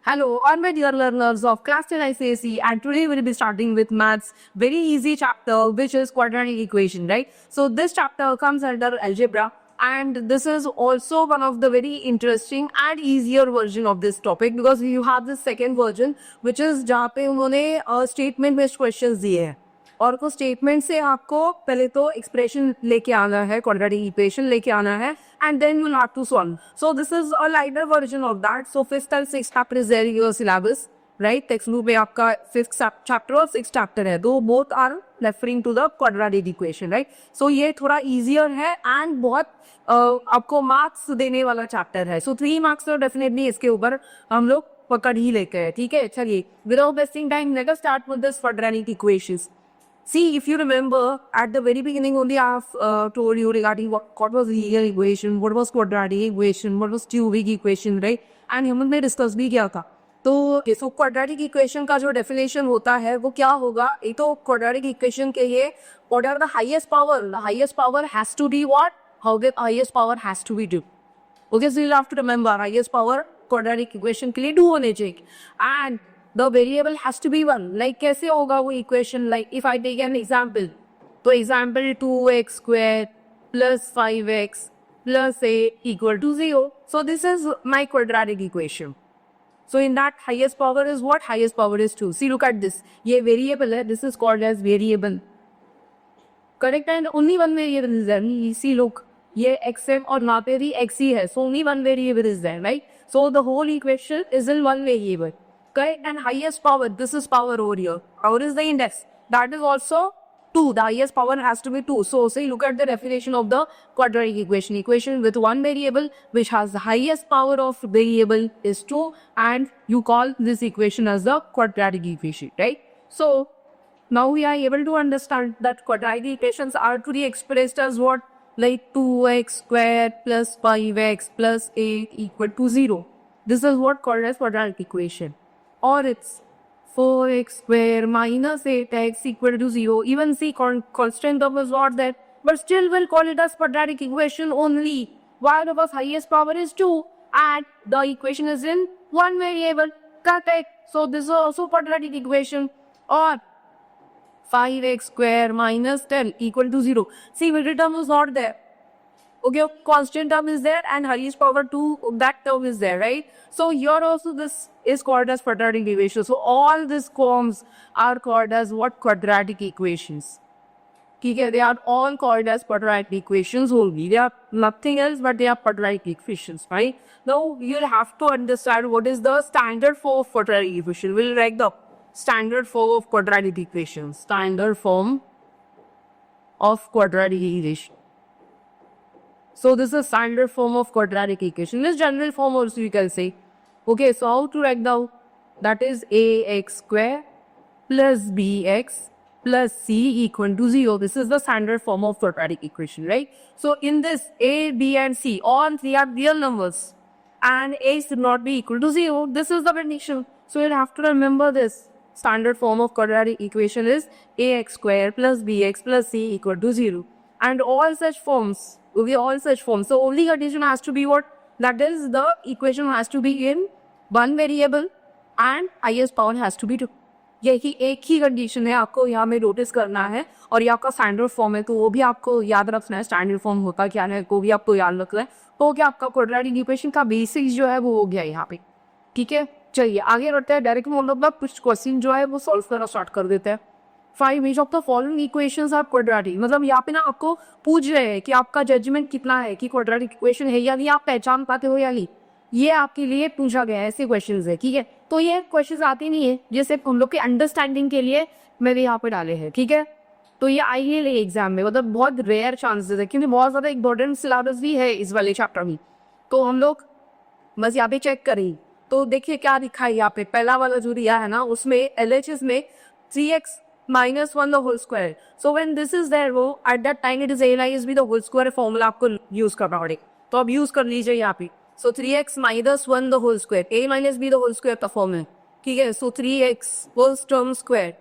Hello, all my dear learners of Class 10 ICSE, and today we'll be starting with maths, very easy chapter, which is quadratic equation, right? So this chapter comes under algebra, and this is also one of the very interesting and easier version of this topic because you have the second version, which is जहाँ पे उन्होंने statement based questions दिए हैं. और को statement से आपको पहले तो एक्सप्रेशन लेके आना है, क्वाड्रेटिक इक्वेशन लेके आना है, and then you have to solve. So this is a lighter version of that. So fifth and sixth chapter is there your syllabus, right? Text book में आपका फिफ्थ चैप्टर और sixth chapter है, दो both are referring to the quadratic equation, right? So ये थोड़ा easier है and बहुत आपको मार्क्स देने वाला चैप्टर है. सो 3 मार्क्स तो डेफिनेटली इसके ऊपर हम लोग पकड़ ही लेते हैं, ठीक है? चलिए, without wasting time let us start with this quadratic equations. See, if you remember, at the very beginning only I have told you regarding what was linear equation, what was quadratic equation, what was cubic equation, right? And हमने discuss भी किया था. तो so quadratic equation का जो definition होता है वो क्या होगा? एक तो क्वाड्रेटिक इक्वेशन के लिए what are the highest power? The highest power has to be what? How the highest power has to be 2. Okay, so you have to remember highest power quadratic equation के लिए 2 होने चाहिए, and the variable has to be 1. Like कैसे होगा वो equation? Like if I take an example, तो example 2x square plus 5x plus 8 equal to 0. So this is my quadratic equation. So in that highest power is what? Highest power is 2. See, look at this. ये variable है. This is called as variable. Correct? And only one variable is there. See, look. ये x है और यहाँ पे भी x ही है. So only one variable is there, right? So the whole equation is in one variable. Correct? And highest power, this is power over here. Power is the index. That is also 2. The highest power has to be 2. So say look at the definition of the quadratic equation. Equation with one variable which has the highest power of variable is 2, and you call this equation as the quadratic equation, right? So now we are able to understand that quadratic equations are to be expressed as what? Like 2x squared plus 5x plus 8 equal to 0. This is what called as quadratic equation. Or it's 4x square minus 8x equal to 0. Even see constant term is not there, but still we'll call it as quadratic equation only. While our highest power is 2 and the equation is in one variable. Correct? So this is also quadratic equation. Or 5x square minus 10 equal to 0. See, middle term is not there. Okay, constant term is there and highest power 2, that term is there, right? So here also this is called as quadratic equation. So all these forms are called as what? Quadratic equations. Okay, they are all called as quadratic equations only. They are nothing else but they are quadratic equations, right? Now you'll have to understand what is the standard form of quadratic equation. We'll write the standard form of quadratic equations. Standard form of quadratic equation. So this is standard form of quadratic equation. This general form also you can say. Okay, so how to write down? That is ax square plus bx plus c equal to 0. This is the standard form of quadratic equation, right? So in this a, b and c, all three are real numbers and a should not be equal to 0. This is the condition. So you have to remember this. Standard form of quadratic equation is ax square plus bx plus c equal to 0. And all such forms, all such forms. So only condition has to be what? That is the equation has to be in one variable and highest power has to be 2. यही एक ही condition है, आपको यहाँ में notice करना है. और ये आपका स्टैंडर्ड फॉर्म है तो वो भी आपको याद रखना है. स्टैंडर्ड फॉर्म होता क्या है वो भी आपको याद रखना है. तो क्या आपका क्वाड्रेटिक इक्वेशन का बेसिक्स जो है वो हो गया यहाँ पे. ठीक है, चलिए आगे बढ़ते हैं. डायरेक्ट हम लोग कुछ क्वेश्चन जो है वो सॉल्व करना स्टार्ट कर देते हैं. 5 each of the following equations are quadratic. मतलब यहाँ पे ना आपको पूछ रहे हैं कि आपका जजमेंट कितना है कि क्वाड्रेटिक इक्वेशन है या नहीं, आप पहचान पाते हो या नहीं. ये आपके लिए पूछा गया है, ऐसे क्वेश्चंस है. ठीक है, तो ये क्वेश्चंस आते नहीं है, ये सिर्फ हम लोग के अंडरस्टैंडिंग के लिए मैंने यहाँ पे डाले हैं. ठीक है, तो ये आएंगे एग्जाम में, मतलब बहुत रेयर चांसेस है क्योंकि बहुत ज्यादा इंपॉर्टेंट सिलेबस भी है इस वाले चैप्टर में. तो हम लोग बस यहाँ पे चेक करें. तो देखिए क्या लिखा है यहाँ पे. पहला वाला जो दिया है ना उसमें LHS में 3x minus 1 the whole square. So when this is there, वो at that time it is a minus b the whole square formula आपको use करना पड़ेगा. तो अब use कर लीजिए यहाँ पे. So 3x minus 1 the whole square, a minus b the whole square का फॉर्म है. ठीक है, so 3x first term square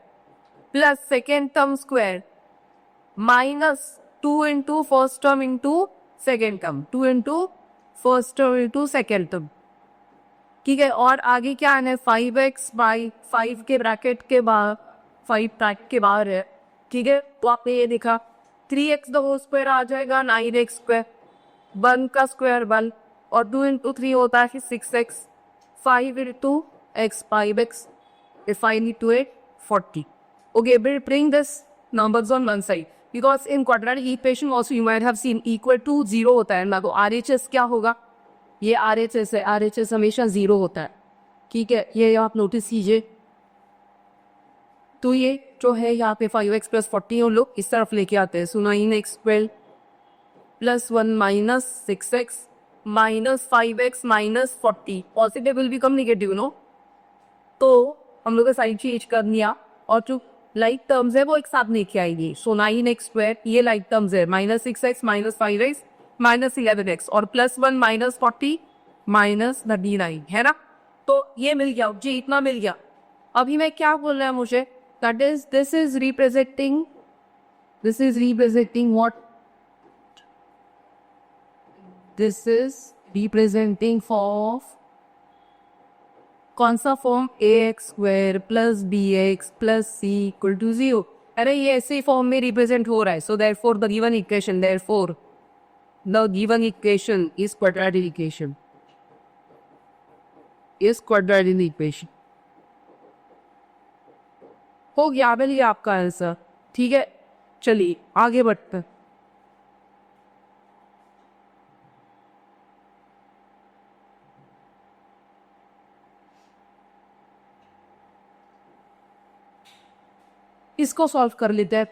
plus second term square minus 2 into first term into second term, 2 into first term into second term. ठीक है। और आगे क्या आना है, 5x/5 के ब्रैकेट के बाहर, 5 ब्रैकेट के बाहर है, ठीक है। तो आपने ये देखा 3x द होल स्क्वायर आ जाएगा 9x स्क्वायर, 1 का स्क्वायर 1 और 2 इंटू 3 होता है 6x, 5 into x 5x, if I need to it 40. Okay, we'll bring this numbers on one side because in quadratic equation also you might have seen equal to 0 होता है ना, तो RHS क्या होगा, ये RHS है, RHS हमेशा 0 होता है, ठीक है, ये आप नोटिस कीजिए। तो ये जो है यहाँ पे 5x + 40 हम लोग इस तरफ लेके आते हैं, so 9x square + 1 - 6x - 5x - 40, positive will become negative no, तो हम लोग का साइड चेंज कर लिया और जो लाइक टर्म्स है वो एक साथ लेके आएगी। सो 9x स्क्वायर ये लाइक टर्म्स है, -6x - 5x - 11x और +1 - 40 - 39 है ना, तो ये मिल गया जी, इतना मिल गया। अभी मैं क्या बोल रहा है मुझे, that is this is representing what, this is representing for कौन सा फॉर्म, ax² + bx + c = 0। अरे ये ऐसे फॉर्म में रिप्रेजेंट हो रहा है, so therefore the given equation is quadratic equation, हो गया मिल गया आपका आंसर, ठीक है। चलिए आगे बढ़ते हैं। इसको सॉल्व कर लेते हैं।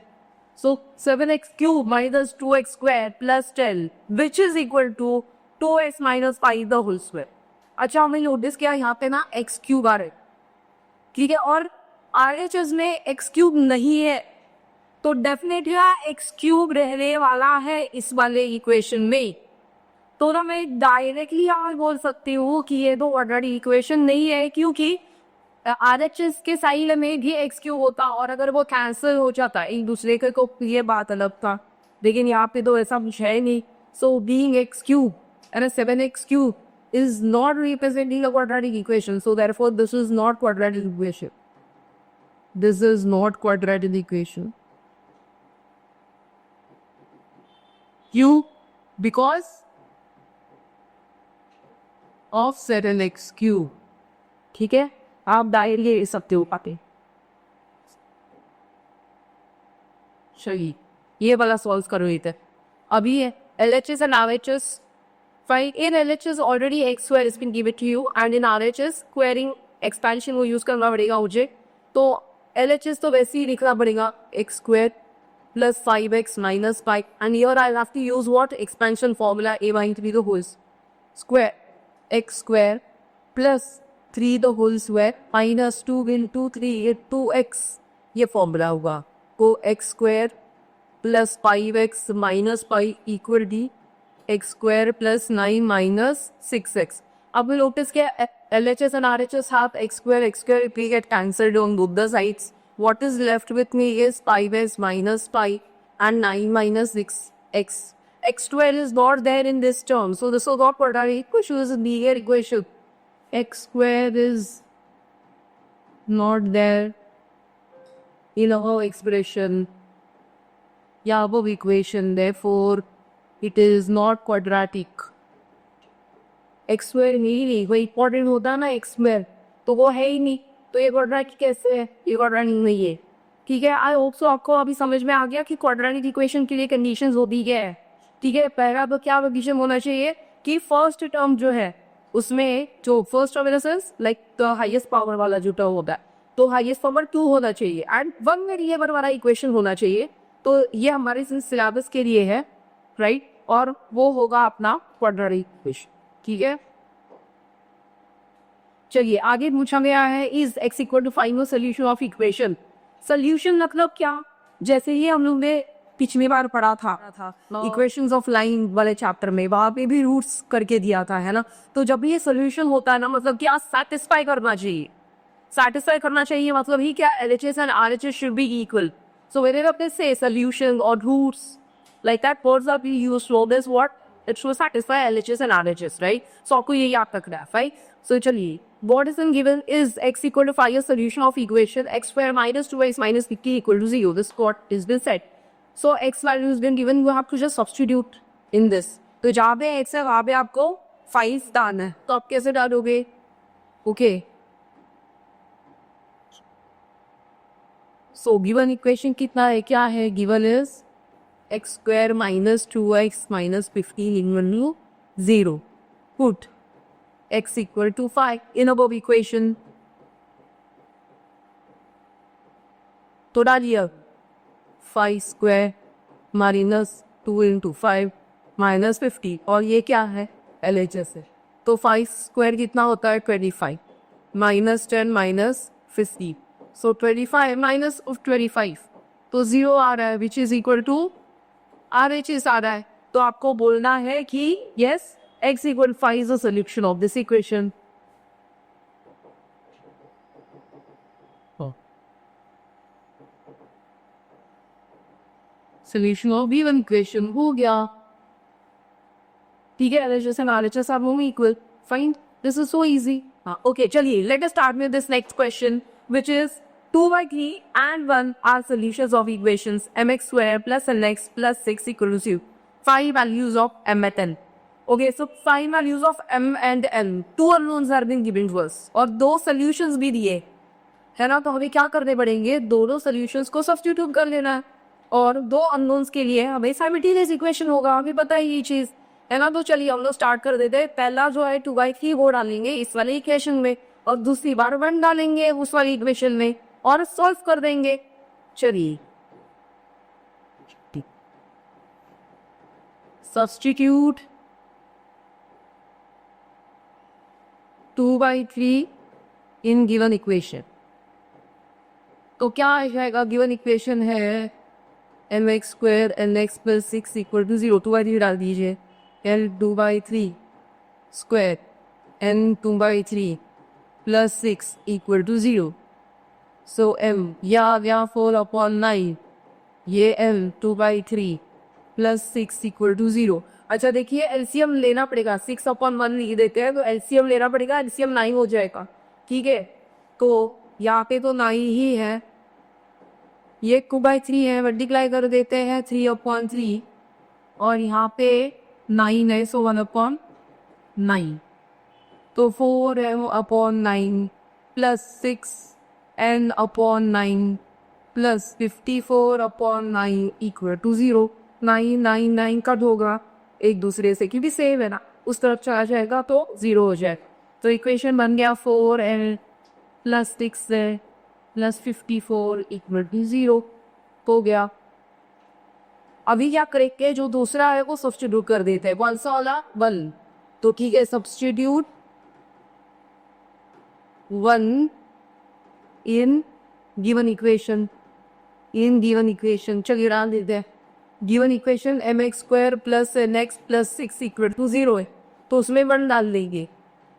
So 7x³ - 2x² + 10 which is equal to 2x - 5 the whole square. अच्छा हमने नोटिस किया यहाँ पे ना x³ आ रहा है, ठीक है, और RHS में x³ नहीं है, तो डेफिनेटली x³ रहने वाला है इस वाले इक्वेशन में। तो ना मैं डायरेक्टली यहाँ बोल सकती हूँ कि ये तो क्वाड्रेटिक इक्वेशन नहीं है, क्योंकि RHS के साइड में भी x³ होता और अगर वो कैंसिल हो जाता एक दूसरे के को, ये बात अलग था, लेकिन यहाँ पे तो ऐसा कुछ है नहीं। So being x³ and 7x³ is not representing a quadratic equation, so therefore this is not quadratic equation. This is not quadratic equation. Q because of 7x³, ठीक है, आप डायरेक्टली ले सकते हो पाते। चलिए ये वाला सॉल्व करो इधर। अभी है LHS and RHS, fine, in LHS already x² has been given to you and in RHS squaring expansion वो यूज करना पड़ेगा मुझे, तो LHS तो वैसे ही लिखना पड़ेगा x² + 5x - 5 and here I'll have to use what, expansion formula, a/3 the whole square, x² + 3 the whole square - 2 into 3 2x, ये फॉर्मूला होगा। तो x² + 5x - 5 equal to x² + 9 - 6x। अब नोटिस किया LHS and RHS have x², we get cancelled on both the sides. What is left with me is 5x - 5 and 9 - 6x. x² is not there in this term, so this is not quadratic equation, this is a linear equation. x² is not there in our expression, yeah, above equation, therefore it is not quadratic. x² नहीं, कोई important होता ना x², तो वो है ही नहीं, तो ये क्वाड्रेटिक कैसे है, ये क्वाड्रेटिक नहीं है, ठीक है। आई होप सो आपको अभी समझ में आ गया कि क्वाड्रेटिक इक्वेशन के लिए कंडीशंस होती क्या है, ठीक है। पहला तो क्या कंडीशन होना चाहिए कि फर्स्ट टर्म जो है उसमें जो first term in the sense like the highest power वाला जो टर्म होता है, तो हाईएस्ट पावर 2 होना चाहिए एंड 1 वेरिएबल वाला इक्वेशन होना चाहिए, तो ये हमारे सिलेबस के लिए है, राइट, और वो होगा अपना क्वाड्रेटिक इक्वेशन, ठीक है। चलिए आगे पूछा गया है is x equal to find the solution of equation. Solution मतलब क्या, जैसे ही हम लोग ने पिछली बार पढ़ा था इक्वेशंस ऑफ लाइन वाले चैप्टर में, वहां पे भी रूट्स करके दिया था, है ना। तो जब भी ये सॉल्यूशन होता है ना, मतलब क्या सेटिस्फाई करना चाहिए, मतलब ही क्या LHS and RHS should be equal. So whenever they say solution or roots like that, words are being used for this what, it should satisfy LHS and RHS, right? So आपको ये याद रखना है, right? So चलिए what is in given is x equal to 5 a solution of equation x square minus 2x minus 50 equal to 0. This what is been said. So x value has been given, you have to just substitute in this. तो जहाँ पे x है वहाँ पे आपको 5 डालना है, तो आप कैसे डालोगे? ओके, सो गिवन इक्वेशन कितना है, क्या है? Given is x square minus 2x minus 15 equal 0. Put x equal to 5 in above equation. तो डालिए 5 स्क्वायर माइनस 2 इंटू 5 माइनस 50, और ये क्या है? LHS है. तो 5 स्क्वायर कितना होता है? 25 माइनस 10 माइनस 50. सो 25 माइनस 25 तो 0 आ रहा है, which is equal to RHS आ रहा है. तो आपको बोलना है कि yes, x equal 5 is the solution of this equation. Solution of given equation हो गया. ठीक है, LHS and RHS are home equal. Fine. This is so easy. Okay, चलिए, let us start with this next question, which is 2/3 and 1 are solutions of equations mx square plus nx plus 6 equal to 0. 5 values of m at n. Okay, so 5 values of m and n. 2 unknowns are being given to us. और 2 solutions भी दिए है ना, तो हमें क्या करने पड़ेंगे? दोनों solutions को substitute कर लेना है, और 2 unknowns के लिए हमें simultaneous equation होगा, हमें पता है ये चीज़ है ना. तो चलिए हम लोग स्टार्ट कर देते हैं. पहला जो है 2/3 वो डालेंगे इस वाले इक्वेशन में, और दूसरी बार 1 डालेंगे उस वाली इक्वेशन में, और सॉल्व कर देंगे. चलिए, सब्स्टिट्यूट 2/3 इन गिवन इक्वेशन. तो क्या आ जाएगा? गिवन इक्वेशन है mx square nx plus 6 equal to 0. 2/3 डाल दीजिए. l 2/3 square n 2/3 plus 6 equal to 0. So m या 4/9, ये m 2/3 प्लस 6 इक्वल टू 0. अच्छा देखिए, एलसीएम लेना पड़ेगा. 6/1 लिख देते हैं, तो एलसीएम लेना पड़ेगा. एलसीएम 9 हो जाएगा. ठीक है, तो यहाँ पे तो 9 ही है, ये 2/3 है, मल्टीप्लाई कर देते हैं 3/3, और यहाँ पे 9 है, सो 1/9. तो 4m/9 plus 6n/9 plus 54/9 equal to 0. 9 9 9 cut होगा एक दूसरे से, क्योंकि सेम है ना, उस तरफ चला जाएगा तो 0 हो जाएगा. तो इक्वेशन बन गया 4l plus 6 plus 54 equal to 0 हो गया. अभी क्या करेंगे, जो दूसरा है वो सब्स्टिट्यूट कर देते हैं. कौन सा वाला? 1. तो ठीक है, सब्स्टिट्यूट 1 इन गिवन इक्वेशन. चलिए डाल देते हैं. Given equation mx square plus nx plus 6 equal to 0 है, तो उसमें 1 डाल देंगे.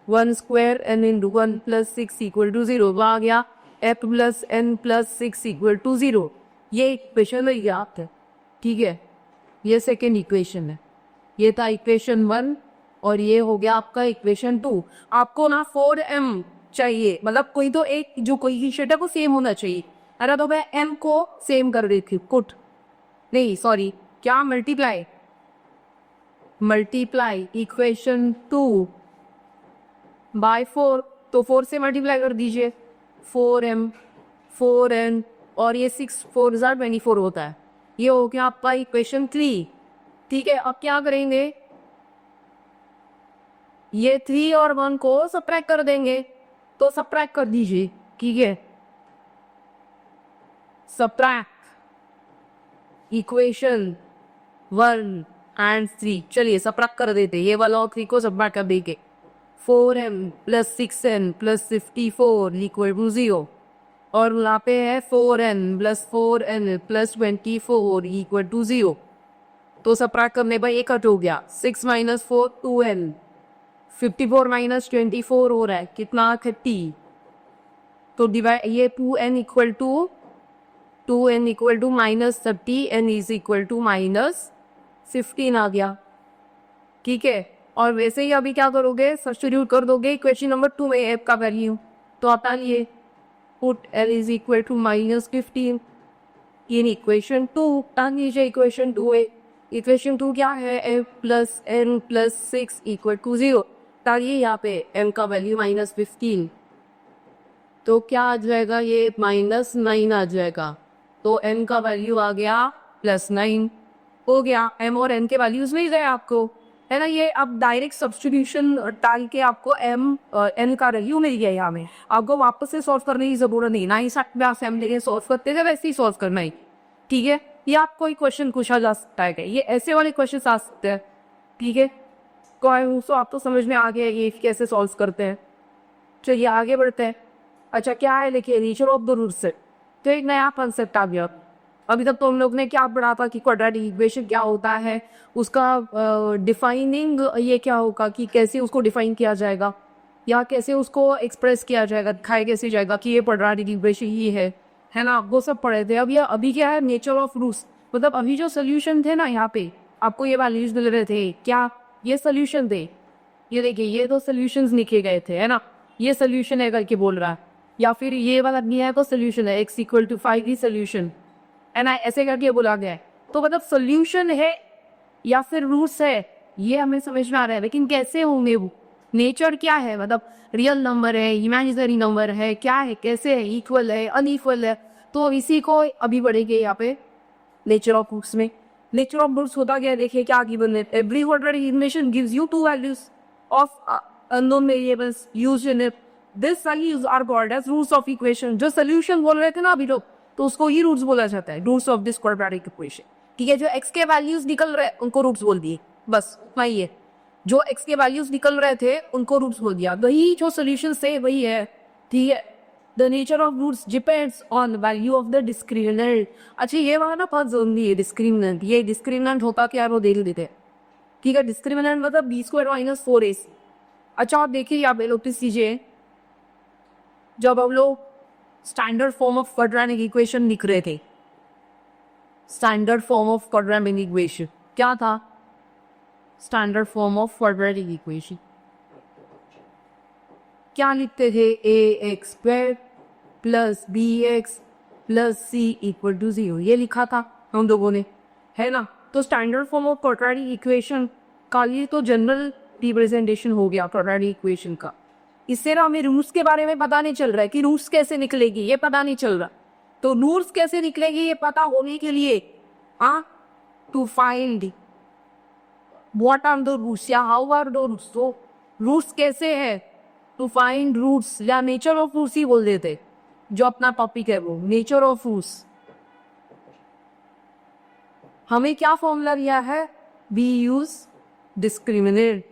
1 square n into 1 plus 6 equal to 0. वह आ गया f plus n plus 6 equal to 0. ये इक्वेशन है, याद है. ठीक है, ये सेकेंड इक्वेशन है. ये था इक्वेशन 1, और ये हो गया आपका इक्वेशन 2. आपको ना 4m चाहिए, मतलब कोई तो एक जो कोएफिशिएंट है वो सेम होना चाहिए. अरे तो मैं m को सेम कर देती हूँ. कुट नहीं, सॉरी, क्या? Multiply equation 2 by 4. तो 4 से मल्टीप्लाई कर दीजिए. 4m 4n, और ये 6 4 24 होता है. ये हो गया आपका इक्वेशन 3. ठीक है, अब क्या करेंगे? ये 3 और 1 को सब्ट्रैक्ट कर देंगे. तो सब्ट्रैक्ट कर दीजिए. ठीक है, सब्ट्रैक्ट इक्वेशन 1 एंड 3. चलिए सब्ट्रैक्ट कर देते. ये वाला और 3 को सब्ट्रैक्ट कर देंगे. 4m plus 6n plus 54 equal to 0, और यहाँ पे है 4n plus 4n plus 24 equal to 0. तो सब्ट्रैक्ट करने पर ये कट हो गया. 6 माइनस 4 2n, 54 माइनस 24 हो रहा है कितना? 30. तो डिवाइड, ये 2n equal to minus 30, n is equal to minus 15 आ गया. ठीक है, और वैसे ही अभी क्या करोगे, सब्स्टिट्यूट कर दोगे इक्वेशन नंबर 2 में f का वैल्यू। तो आता ये put l is equal to -15 in equation 2। टान लीजिए इक्वेशन 2 है। इक्वेशन 2 क्या है, f plus n plus 6 equal to 0। डालिए यहाँ पे m का वैल्यू -15, तो क्या आ जाएगा, ये -9 आ जाएगा। तो m का वैल्यू आ गया +9 हो गया। m और n के वैल्यूज मिल गए आपको, है ना। ये अब डायरेक्ट सब्स्टिट्यूशन डाल के आपको m n का वैल्यू मिल गया। यहाँ में आपको वापस से सॉल्व करने की जरूरत नहीं, ना ही m लेके सॉल्व करते थे वैसे ही सॉल्व करना ही, ठीक है। ये आपको एक क्वेश्चन पूछा जा सकता है, ये ऐसे वाले क्वेश्चन आ सकते हैं, ठीक है। तो आप तो समझ में आ गया ये कैसे सॉल्व करते हैं। चलिए आगे बढ़ते हैं। अच्छा क्या है, देखिए नेचर ऑफ द रूट से तो एक नया कॉन्सेप्ट आ गया। अभी तक तो हम लोग ने क्या पढ़ा था कि क्वाड्रेटिक इक्वेशन क्या होता है, उसका डिफाइनिंग ये क्या होगा कि कैसे उसको डिफाइन किया जाएगा या कैसे उसको एक्सप्रेस किया जाएगा, दिखाया कैसे जाएगा कि ये क्वाड्रेटिक इक्वेशन ही है ना। वो सब पढ़े थे। अब ये अभी क्या है, नेचर ऑफ रूट्स, मतलब अभी जो सोल्यूशन थे ना, यहाँ पे आपको ये वैल्यूज मिल रहे थे, क्या ये सोल्यूशन थे। ये देखिए ये दो सोल्यूशंस लिखे गए थे, है ना। ये सोल्यूशन है करके बोल रहा है, या फिर ये वाला दिया है तो सोल्यूशन है x इक्वल टू 5 ही सोल्यूशन है ना, ऐसे करके बोला गया है। तो मतलब सोल्यूशन है या फिर रूट्स है, ये हमें समझ में आ रहा है, लेकिन कैसे होंगे वो, नेचर क्या है, मतलब रियल नंबर है, इमेजिनरी नंबर है, क्या है, कैसे है, इक्वल है, अनइक्वल है। तो इसी को अभी बढ़ेंगे यहाँ पे नेचर ऑफ रूट्स में। नेचर ऑफ रूट्स होता क्या है, देखिए क्या गिवन है, every quadratic equation gives you 2 values of unknown variables used in it. This values are called as roots of equation. जो सोल्यूशन बोल रहे थे ना अभी लोग, तो उसको ही रूट्स बोला जाता है, roots of this quadratic equation, ठीक है। जो x के वैल्यूज निकल रहे उनको रूट्स बोल दिए, बस उतना ही है। जो x के वैल्यूज निकल रहे थे उनको रूट्स बोल दिया, वही जो सोल्यूशन से वही है, ठीक है। The nature of roots depends on value of the discriminant. अच्छा ये वहां ना बहुत जरूरी है, डिस्क्रिमिनेंट। ये डिस्क्रिमिनेंट होता क्या है वो देख लेते हैं, ठीक है। डिस्क्रिमिनेंट मतलब b² - 4ac। अच्छा आप देखिए आप नोटिस कीजिए, जब हम लोग standard form of quadratic equation लिख रहे थे, standard form of quadratic equation क्या था, standard form of quadratic equation क्या लिखते थे, ax² + bx + c = 0, ये लिखा था हम लोगों ने, है ना। तो standard form of quadratic equation का ये तो जनरल रिप्रेजेंटेशन हो गया क्वाड्रेटिक इक्वेशन का। इससे ना हमें रूट्स के बारे में पता नहीं चल रहा है कि रूट्स कैसे निकलेगी, ये पता नहीं चल रहा। तो रूट्स कैसे निकलेगी ये पता होने के लिए to find what are the roots या हाउ आर द रूट्स, तो रूट्स कैसे है, टू फाइंड रूट्स या नेचर ऑफ रूट्स ही बोल देते, जो अपना टॉपिक है वो नेचर ऑफ रूट्स। हमें क्या फॉर्मूला दिया है, वी यूज डिस्क्रिमिनेंट।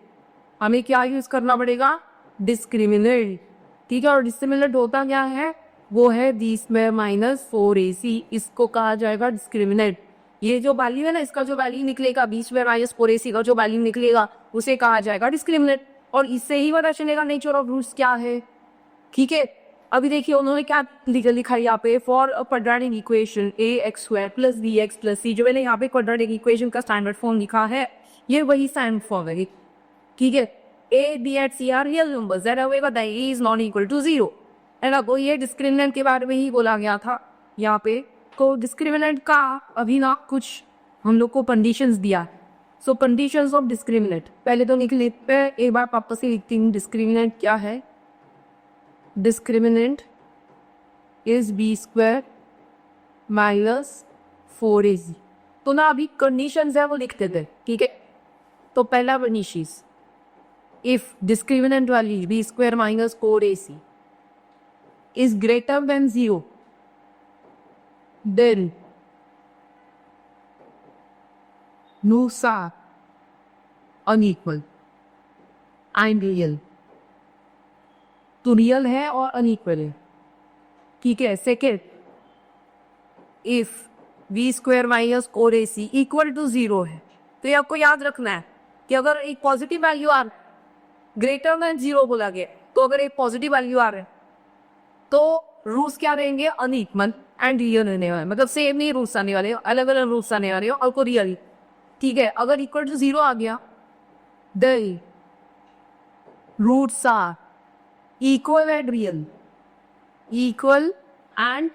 हमें क्या यूज करना पड़ेगा, डिस्क्रिमिनेंट, ठीक है। और डिस्क्रिमिनेंट होता क्या है, वो है b² - 4ac, इसको कहा जाएगा डिस्क्रिमिनेंट। ये जो वैल्यू है ना, इसका जो वैल्यू निकलेगा b² - 4ac का जो वैल्यू निकलेगा उसे कहा जाएगा डिस्क्रिमिनेंट। और इससे ही पता चलेगा नेचर ऑफ रूट्स क्या है, ठीक है। अभी देखिए उन्होंने क्या लिखा है यहाँ पे, for a quadratic equation ax² + bx + c। जो मैंने यहाँ पे क्वाड्रेटिक इक्वेशन का स्टैंडर्ड फॉर्म लिखा है, ये वही स्टैंडर्ड फॉर्म है, ठीक है। a, b and c are real numbers that however the a is not equal to 0, है ना। वो ये डिस्क्रिमिनेंट के बारे में ही बोला गया था यहाँ पे। तो डिस्क्रिमिनेंट का अभी ना कुछ हम लोग को कंडीशंस दिया है। सो कंडीशंस ऑफ डिस्क्रिमिनेंट पहले तो लिख लेते हैं, एक बार वापस से लिखती हूँ। डिस्क्रिमिनेंट क्या है, डिस्क्रिमिनेंट इज b² - 4ac। तो ना अभी कंडीशंस है वो लिखते थे, ठीक है। तो पहला condition, if discriminant value b² - 4ac is greater than 0, then roots are unequal and real। तो रियल है और अनइक्वल है, ठीक है। सेकेंड, इफ b² - 4ac = 0 है, तो ये आपको याद रखना है कि अगर एक पॉजिटिव वैल्यू आ ग्रेटर देन 0 बोला गया, तो अगर एक पॉजिटिव वैल्यू आ रहा है तो रूट्स क्या रहेंगे, अनइक्वल एंड रियल रहने वाले, मतलब सेम नहीं रूट्स आने वाले, अलग अलग रूट्स आने वाले और को रियल, ठीक है। अगर = 0 आ गया, then roots are equal and real, equal and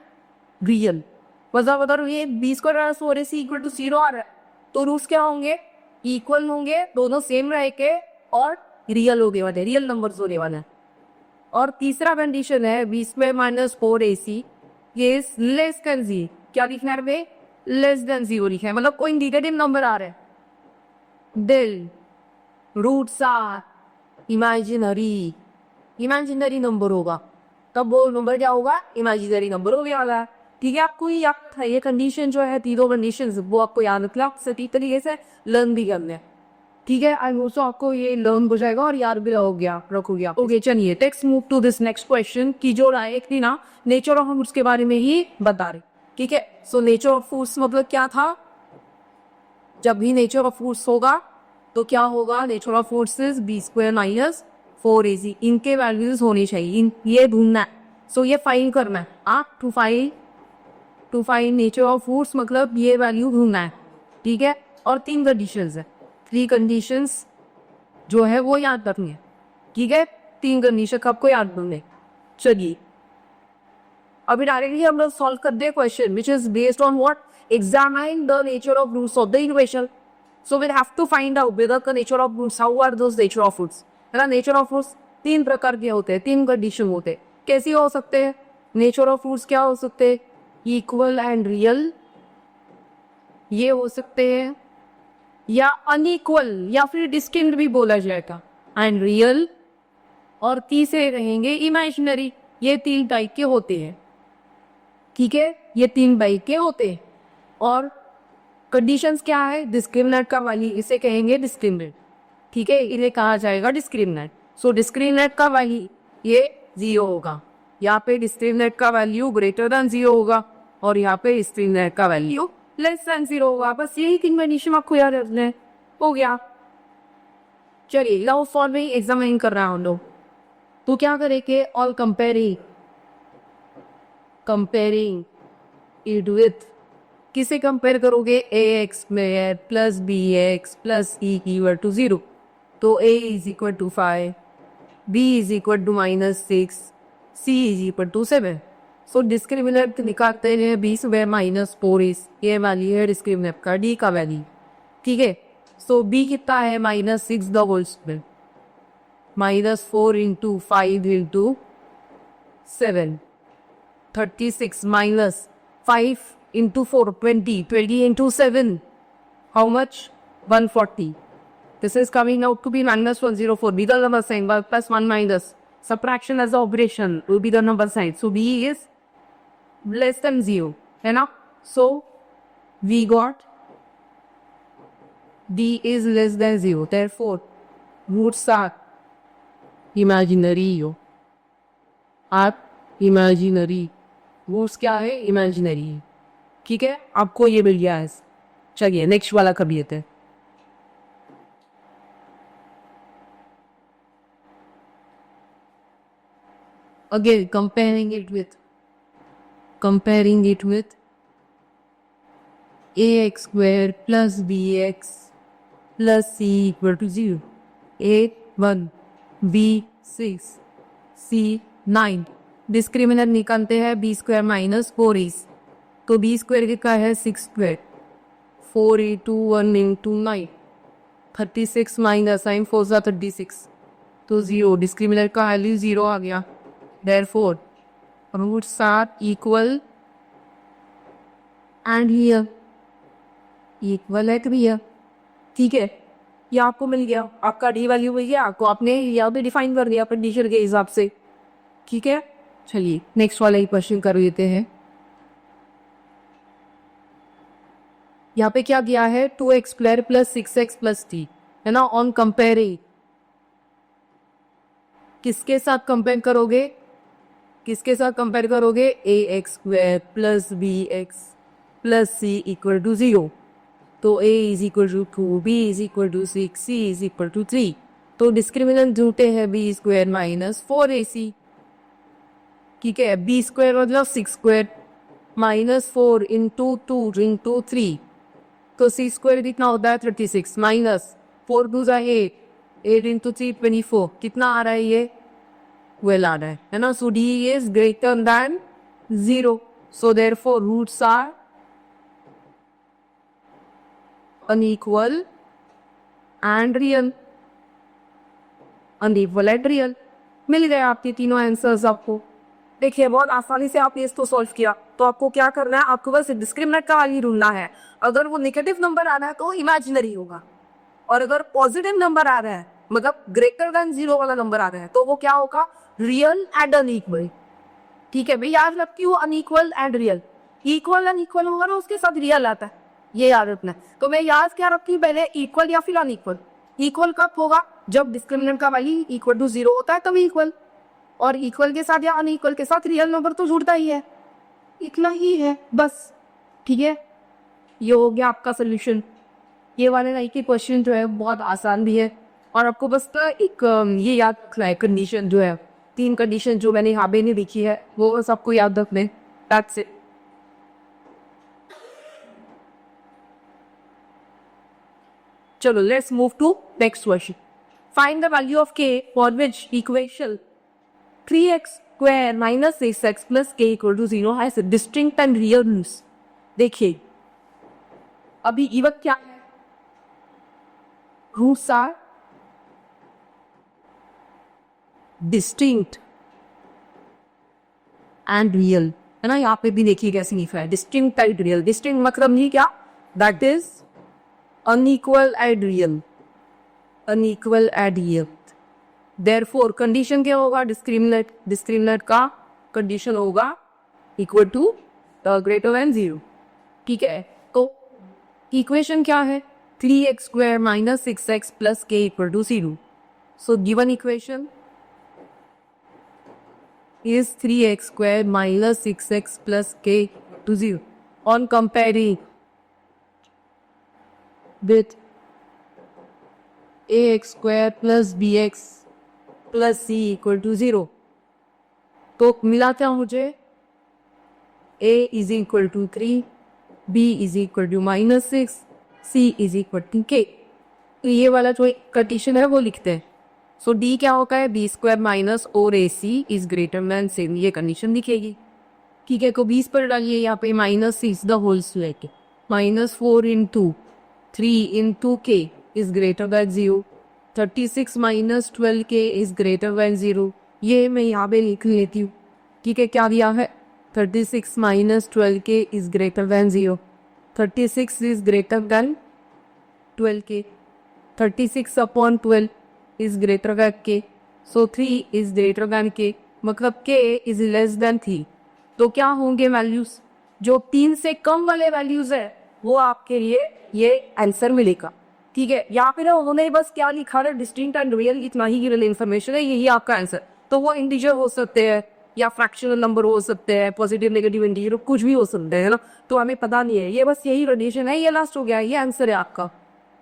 real. मतलब अगर ये b square minus 4ac equal to 0 आ रहा है तो रूट्स क्या होंगे, इक्वल होंगे, दोनों सेम रह के और रियल होने वाले, रियल नंबर्स होने वाला है। और तीसरा कंडीशन है बी स्क्वायर माइनस 4ac ये लेस देन जी, क्या लिखना है बे, लेस देन 0 लिखना है, मतलब कोई नेगेटिव नंबर आ रहा है। दिल roots are imaginary, imaginary number होगा, तब वो नंबर क्या होगा, इमेजिनरी नंबर होने वाला है। ठीक है, आपको ये याद था, ये कंडीशन जो है, तीनों कंडीशन वो आपको याद रखना, सटीक तरीके से लर्न भी करने। ठीक है, आई होप सो आपको ये लर्न हो जाएगा और याद भी रखोगे आप। ओके चलिए, टेक्स्ट move to this next question की जो एक थी ना, नेचर ऑफ फ्रूट्स के बारे में ही बता रही। ठीक है, सो नेचर ऑफ फ्रूट्स मतलब क्या था, जब भी नेचर ऑफ फ्रूट्स होगा तो क्या होगा, nature of roots is b square minus 4ac, इनके वैल्यूज होनी चाहिए, ये ढूंढना है। सो ये फाइंड करना है आप, to find nature of roots मतलब ये वैल्यू ढूंढना है। ठीक है, और 3 कंडीशंस है, 3 कंडीशंस जो है वो याद रखनी है। ठीक है, 3 कंडीशन आपको याद रखने। चलिए अभी डायरेक्टली हम लोग सॉल्व कर दे question which is based on what, examine the nature of roots of the equation. So we have to find out whether the nature of roots, how are those nature of roots, है ना। Nature of roots 3 प्रकार के होते हैं, 3 condition होते हैं। कैसे हो सकते हैं नेचर ऑफ रूट्स, क्या हो सकते हैं, इक्वल एंड रियल, ये हो सकते हैं, या अनइक्वल या फिर डिस्टिंक्ट भी बोला जाएगा, एंड रियल, और तीसरे रहेंगे इमेजिनरी। ये 3 टाइप के होते हैं। ठीक है, ये 3 टाइप के होते हैं। और कंडीशंस क्या है, डिस्क्रिमिनेंट का वैल्यू इसे कहेंगे डिस्क्रिमिनेंट। ठीक है, इन्हें कहा जाएगा डिस्क्रिमिनेंट। सो डिस्क्रिमिनेंट का वैल्यू ये 0 होगा, यहाँ पे डिस्क्रिमिनेंट का वैल्यू ग्रेटर देन 0 होगा, और यहाँ पे डिस्क्रिमिनेंट का वैल्यू लेस देन 0 होगा। बस यही 3 कंडीशन आपको याद रखना है, हो गया। चलिए लव फॉर्मिंग एग्जामिन कर रहा हूँ लोग, तो क्या करेंगे, ऑल कंपेयरिंग इट विथ, किसे कंपेयर करोगे, a x square plus b x plus e equal to 0। तो a is equal to 5, b is equal to -6, c is equal to 7। So discriminant निकालते हैं b स्क्वायर माइनस 4ac, ये value है discriminant का, d का value. ठीक है, सो b कितना है, -6 the whole square, -4 into 5 into 7, 36 minus 5 into 4, 20, 20 into 7, how much, 140. This is coming out to be -104, be the number sign, plus 1 minus, subtraction as the operation will be the number sign. So b is less than 0, है ना। So we got d is less than 0, therefore roots are imaginary, imaginary, roots क्या है, imaginary है। ठीक है, आपको ये मिल गया है। चलिए नेक्स्ट वाला कभी लेते हैं। Again comparing it with a x square plus b x plus c equal to 0, a1 b6 c9। Discriminant निकालते हैं b स्क्वायर माइनस 4ac, तो बी स्क्वायर कितना है, 6 square, 4 into 1 into 9, 36 minus sign 4 सा 36, तो 0, डिस्क्रिमिनेंट का वैल्यू 0 आ गया। Therefore roots are equal and real equal and real. ठीक है, ये आपको मिल गया, आपका डी वैल्यू मिल गया आपको, आपने यहाँ पे डिफाइन कर दिया कंडीशन के हिसाब से। ठीक है, चलिए नेक्स्ट वाला ही क्वेश्चन कर लेते हैं। यहाँ पे क्या किया है, 2x square plus 6x plus 3, है ना। ऑन कंपेयरिंग, किसके साथ कंपेयर करोगे, किसके साथ कंपेयर करोगे, a x square plus b x plus c equal to 0। तो a is equal to 2, b is equal to 6, c is equal to 3। तो डिस्क्रिमिनेंट ढूंढते हैं b स्क्वायर माइनस 4ac। ठीक है, b स्क्वायर मतलब 6 स्क्वायर माइनस 4 इंटू 2 इंटू 3, तो सी square कितना होता है, 36 माइनस 4 2 8, 8 इंटू 3 24, कितना आ रहा है ये? 12 आ रहा है ना. So D is greater than 0. So therefore roots are unequal and real. Unequal and real. मिल गए आपके तीनों आंसर्स आपको. देखिए बहुत आसानी से आपने इसको सॉल्व किया. तो आपको क्या करना है, आपको बस डिस्क्रिमिनेंट का वैल्यू ढूंढना है. अगर वो नेगेटिव नंबर आ रहा है तो इमेजिनरी होगा, और अगर पॉजिटिव नंबर आ रहा है मतलब ग्रेटर देन 0 वाला नंबर आ रहा है तो वो क्या होगा? Real and unequal. ठीक है भाई, याद रखिए वो unequal and real. Equal unequal होगा ना उसके साथ रियल आता है, ये याद रखना है. तो मैं याद क्या रखी पहले, इक्वल या फिर अनइक्वल. इक्वल कब होगा? जब डिस्क्रिमिनेंट का वैल्यू इक्वल टू 0 होता है तभी इक्वल. और इक्वल के साथ या अनइक्वल के साथ रियल नंबर तो जुड़ता ही है. इतना ही है बस. ठीक है, ये हो गया आपका सोल्यूशन. ये वाले लाइक के क्वेश्चन जो है बहुत आसान भी है, और आपको बस ना एक ये याद रखना है कंडीशन जो है, 3 कंडीशन जो मैंने यहाँ पे नहीं लिखी है वो बस आपको याद रखने. That's it. चलो let's move to next question. Find the value of k for which equation 3x square minus 6x plus k equal to 0 has distinct and real roots. देखिए अभी इवन क्या है? Roots are distinct and real, है ना. यहाँ पे भी देखिए कैसे लिखा है, डिस्टिंक्ट एंड रियल. डिस्टिंक्ट मतलब नहीं क्या? That is unequal and real. Unequal and real. Therefore condition क्या होगा? डिस्क्रिमिनेंट. डिस्क्रिमिनेंट का कंडीशन होगा इक्वल टू ग्रेटर देन 0. ठीक है, तो इक्वेशन क्या है? 3x square minus 6x plus k equal to 0. So given equation is 3x square minus 6x plus k to 0. On comparing with ax square plus bx plus c equal to 0. तो मिला क्या मुझे? a is equal to 3, b is equal to minus 6, c is equal to k. तो ये वाला जो condition है वो लिखते हैं. सो d क्या होगा है? बी स्क्वायर माइनस और ए सी इज ग्रेटर देन सेम. ये कंडीशन लिखेगी. ठीक है, को 20 पर डालिए यहाँ पे माइनस 6 द होल स्क्वायर के माइनस 4 इंटू 3 इंटू के इज ग्रेटर देन 0. 36 माइनस 12 के इज ग्रेटर देन 0. ये मैं यहाँ पे लिख लेती हूँ. ठीक है, क्या दिया है? 36 माइनस 12 के is greater than 0. 36 is greater then 12 के. 36 अपॉन 12 इज ग्रेटर देन के. सो 3 इज ग्रेटर देन के, मतलब के इज लेस देन 3. तो क्या होंगे वैल्यूज? जो 3 से कम वाले वैल्यूज है वो आपके लिए ये आंसर मिलेगा. ठीक है, यहाँ पे ना उन्होंने बस क्या लिखा है? Distinct and real. इतना ही रियल इन्फॉर्मेशन है, यही आपका आंसर. तो वो इंटीजर हो सकते हैं या फ्रैक्शनल नंबर हो सकते हैं, पॉजिटिव नेगेटिव इंटीजर कुछ भी हो सकते हैं ना. तो हमें पता नहीं है, ये बस यही कंडीशन है. ये लास्ट हो गया, ये आंसर है आपका.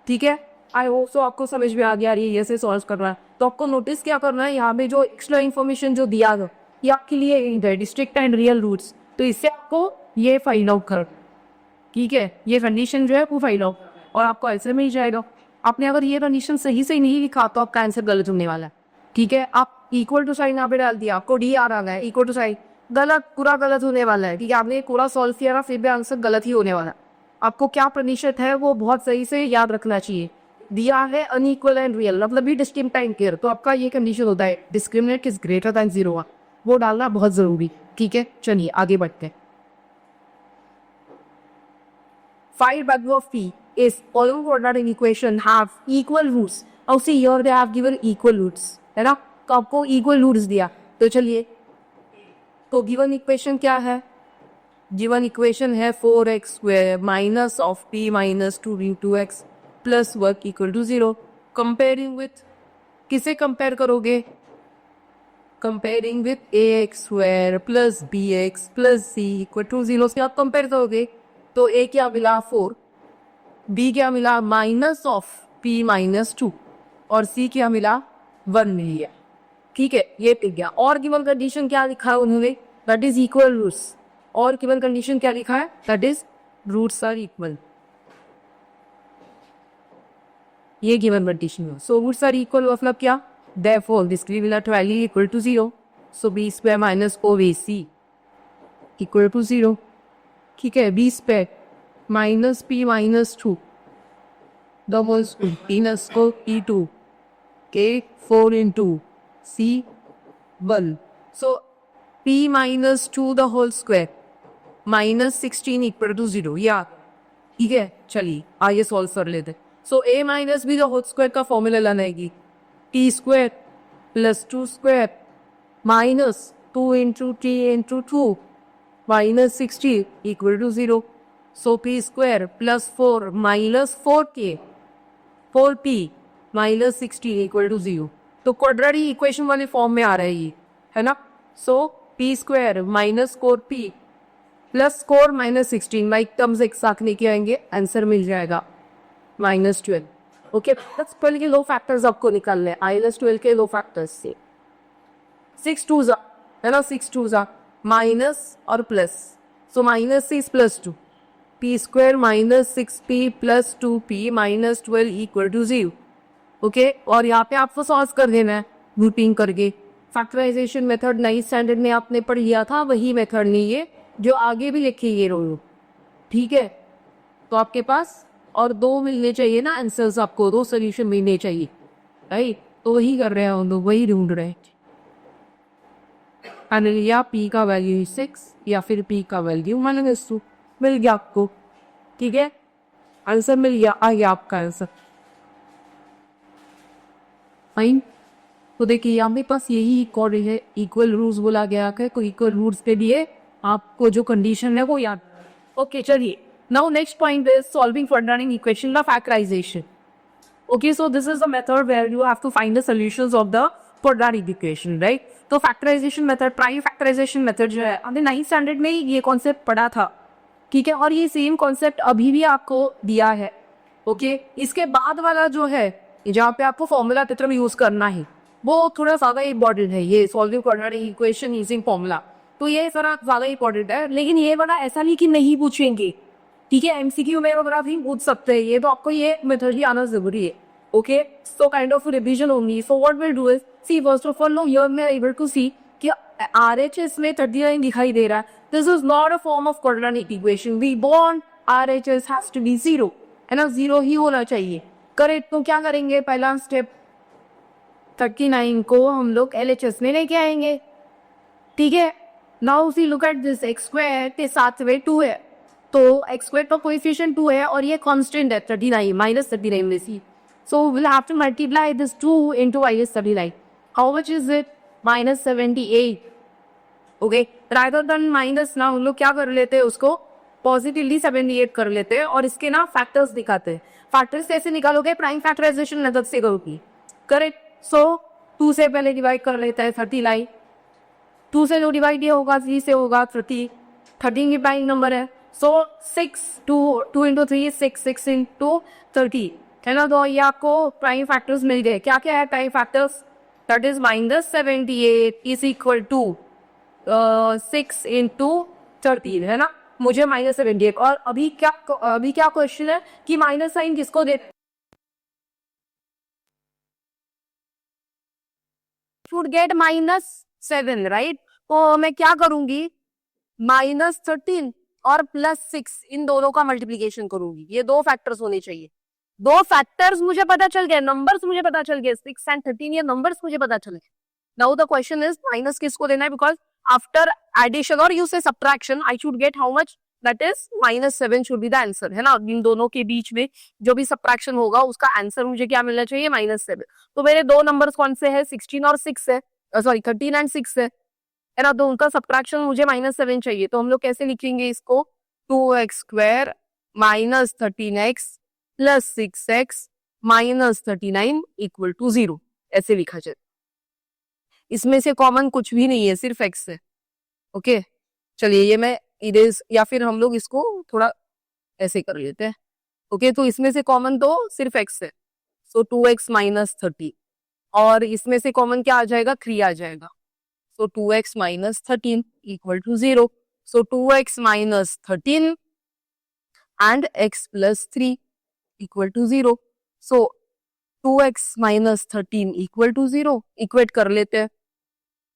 ठीक है, आई होप सो आपको समझ में आ गया ये ऐसे सॉल्व करना है. तो आपको नोटिस क्या करना है, यहाँ पे जो एक्स्ट्रा इन्फॉर्मेशन जो दिया गया ये आपके लिए डिस्ट्रिक्ट एंड रियल रूट्स. तो इससे आपको ये फाइंड आउट कर. ठीक है, ये कंडीशन जो है वो फाइंड आउट और आपको आंसर मिल जाएगा. आपने अगर ये कंडीशन सही से नहीं लिखा तो आपका आंसर गलत होने वाला है. ठीक है, आप इक्वल टू साइन यहाँ पे डाल दिया, आपको डी आ रहा है इक्वल टू साइन, गलत, पूरा गलत होने वाला है. ठीक है, आपने पूरा सॉल्व किया ना फिर भी आंसर गलत ही होने वाला है. आपको क्या प्रतिशत है वो बहुत सही से याद रखना चाहिए. दिया है अनइक्वल एंड रियल, मतलब भी डिस्टिंक्ट एंड क्लियर. तो आपका ये कंडीशन होता है डिस्क्रिमिनेंट इज ग्रेटर देन 0, वो डालना बहुत जरूरी. ठीक है, चलिए आगे बढ़ते हैं. Find value of p is following quadratic equation have equal roots. Now see here they have given equal roots, है ना. तो आपको equal roots दिया. तो चलिए, तो given equation क्या है? given equation है 4x square minus of p minus 2 into x plus work equal to 0. Comparing with, किसे compare करोगे? Comparing with ax square plus bx plus c equal to 0 से आप compare करोगे. तो a क्या मिला 4, b क्या मिला माइनस ऑफ p माइनस 2 और c क्या मिला 1 मिल गया. ठीक है, ये टिक गया. और गिवन कंडीशन क्या लिखा है उन्होंने? That is equal roots. और गिवन कंडीशन क्या लिखा है? That is roots are equal. ये गिवन कंडीशन है. So रूट्स आर इक्वल मतलब क्या? Therefore this will value equal to 0. So b square minus 4ac equal to 0. ठीक है, b square minus p minus 2 the whole square minus e2 k 4 into c 1. So p minus 2 the whole square minus 16 equal to 0. या ठीक है, चलिए आइए solve कर लेते हैं. So a minus b the whole square का फॉर्मूला लाएगी t square plus 2 square minus 2 into t into 2 minus 60 equal to 0. So p square plus 4 minus 4k 4p minus 60 equal to 0. तो क्वाड्रेटिक इक्वेशन वाले form में आ रहा है ये, है ना. So p square minus 4p plus 4 minus 16 like terms एक साथ लेके आएंगे, आंसर मिल जाएगा -12. ओके, प्लस 12 के लो फैक्टर्स आपको निकालने हैं. -12 के लो फैक्टर्स से 6 2 है ना, 6 2 माइनस और plus. So minus 6 plus 2 p square minus 6p plus 2p minus 12 equal to 0. Okay, और यहाँ पे आपको सॉल्व कर देना है ग्रुपिंग करके. फैक्टराइजेशन मेथड 9th स्टैंडर्ड में आपने पढ़ लिया था, वही मेथड नहीं है जो आगे भी लिखे ये रो. ठीक है, तो आपके पास और 2 मिलने चाहिए ना आंसर्स, आपको 2 सोल्यूशन मिलने चाहिए, राइट. तो वही कर रहे हैं हम लोग, वही ढूंढ रहे हैं. या p का वैल्यू 6 या फिर p का वैल्यू -2 मिल गया आपको. ठीक है, आंसर मिल गया, आ गया आपका आंसर. फाइन. तो देखिए यहाँ पे पास यही इक्वल रूल्स बोला गया है. कोई इक्वल रूल्स के लिए आपको जो कंडीशन है वो याद. ओके, चलिए now next point is solving quadratic equation the factorization. Okay, so this is the method where you have to find the solutions of the quadratic equation, right. तो factorization method, prime factorization method जो है हमने 9th standard में ये concept पढ़ा था. ठीक है, और ये सेम कॉन्सेप्ट अभी भी आपको दिया है. ओके, इसके बाद वाला जो है जहाँ पे आपको फॉर्मूला थ्योरम यूज करना है वो थोड़ा ज्यादा इंपॉर्टेंट है. ये solving quadratic equation using formula, तो ये थोड़ा ज्यादा इंपॉर्टेंट है. लेकिन ये वाला ऐसा नहीं कि नहीं पूछेंगे. ठीक है, एमसीक्यू में वगैरह भी पूछ सकते हैं. ये तो आपको ये मेथड ही आना जरूरी है. Okay, so kind of revision only. So what will do is see first of all no here we are able to see कि आरएचएस में 39 दिखाई दे रहा है. This is not a form of quadratic equation. We want RHS has to be 0, है ना, 0 ही होना चाहिए. करेक्ट. तो क्या करेंगे, पहला स्टेप 39 को हम लोग एलएचएस में लेके आएंगे. ठीक है, now see look at this x square के साथ में 2 है, तो एक्स स्क्वायर का कोएफिशिएंट 2 है और ये कांस्टेंट है 39 -39 में c. So will have to multiply this 2 into -39. How much is it? -78. Okay, rather than minus ना हम लोग क्या कर लेते हैं, उसको पॉजिटिवली 78 कर लेते हैं और इसके ना फैक्टर्स दिखाते हैं. फैक्टर्स कैसे निकालोगे? प्राइम फैक्टराइजेशन मेथड से करोगी. करेक्ट. सो 2 से पहले डिवाइड कर लेता है 39. 2 से जो डिवाइड ये होगा 3 से होगा 30. 13 की प्राइम नंबर है. सो 6 2 इंटू 3 6 इंटू 30, है ना. तो ये आपको प्राइम फैक्टर्स मिल गए. क्या क्या है prime factors? That is -78 is equal to 6 into 13, है ना. मुझे -78. और अभी क्या क्वेश्चन है कि माइनस साइन किसको दे शुड गेट -7, राइट. तो मैं क्या करूंगी, -13 और +6 इन दोनों का मल्टीप्लीकेशन करूंगी. ये 2 फैक्टर्स होने चाहिए. 2 फैक्टर्स मुझे पता चल गए, नंबर्स मुझे पता चल गए, 6 एंड 13 ये नंबर्स मुझे पता चल गए. Now the question is minus किसको देना है, बिकॉज आफ्टर एडिशन और यू से subtraction I should get how much, that is -7 should be the answer, है ना. इन दोनों के बीच में जो भी सब्ट्रैक्शन होगा उसका आंसर मुझे क्या मिलना चाहिए, -7. तो मेरे 2 नंबर्स कौन से है, 16 और 6 है, सॉरी 13 एंड 6 है ना. तो उनका सब्ट्रैक्शन मुझे -7 चाहिए. तो हम लोग कैसे लिखेंगे इसको, 2x square -13x plus 6x -39 equal to 0, ऐसे लिखा जाए. इसमें से कॉमन कुछ भी नहीं है, सिर्फ x है. ओके, चलिए ये मैं इरेज, या फिर हम लोग इसको थोड़ा ऐसे कर लेते हैं. ओके, तो इसमें से कॉमन तो सिर्फ x है. सो 2x -30 और इसमें से कॉमन क्या आ जाएगा, 3 आ जाएगा. So 2x -13 equal to 0. So 2x -13 and x + 3 equal to 0. So 2x minus 13 equal to 0, equate कर लेते हैं,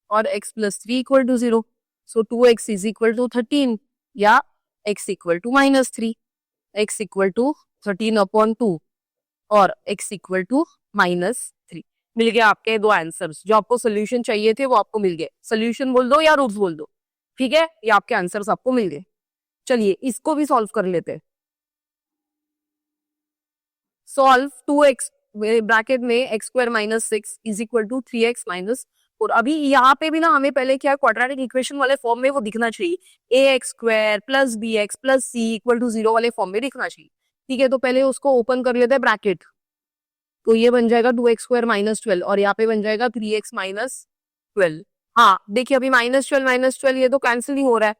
और x plus 3 equal to 0. So 2x is equal to 13 या x equal to minus 3, x equal to 13 upon 2 और x equal to minus 3. मिल गया आपके दो आंसर्स. जो आपको सोल्यूशन चाहिए थे वो आपको मिल गए. सोल्यूशन बोल दो या रूट्स बोल दो, ठीक है, ये आपके आंसर्स आपको मिल गए. चलिए इसको भी सॉल्व कर लेते हैं. सॉल्व 2x ब्रैकेट में x square minus 6 is equal to 3x minus 4. अभी यहाँ पे भी ना हमें पहले क्या क्वाड्रेटिक इक्वेशन वाले फॉर्म में वो दिखना चाहिए, ax square plus bx plus c equal to 0 वाले फॉर्म में दिखना चाहिए. ठीक है, तो पहले उसको ओपन कर लेते हैं ब्रैकेट. तो ये बन जाएगा 2x स्क्वायर माइनस 12 और यहाँ पे बन जाएगा 3x माइनस 12. हाँ देखिए अभी माइनस 12 ये तो कैंसिल ही हो रहा है.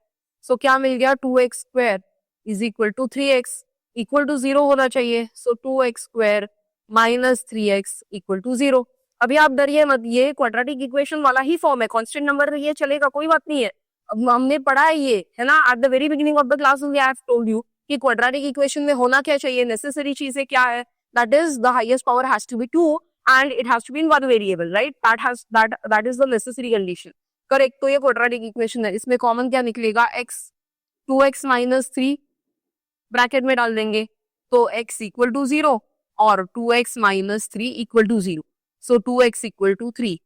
सो क्या मिल गया, 2x square is equal to 3x equal to 0 होना चाहिए. So 2x square minus 3x equal to 0. अभी आप डरिए मत, ये क्वाड्रेटिक इक्वेशन वाला ही फॉर्म है, कांस्टेंट नंबर ये चलेगा, कोई बात नहीं है. अब हमने पढ़ा है ये, है ना, at the very beginning of the class I have told you कि क्वाड्रेटिक इक्वेशन में होना क्या चाहिए, नेसेसरी चीजें क्या है. That is the highest power has to be 2 and it has to be in one variable, right? That is the necessary condition. Correct. तो ये quadratic equation है. इसमें कॉमन क्या निकलेगा, x 2x minus 3 ब्रैकेट में डाल देंगे तो x इक्वल टू 0 और 2x minus 3 equal to 0. So 2x equal to 3,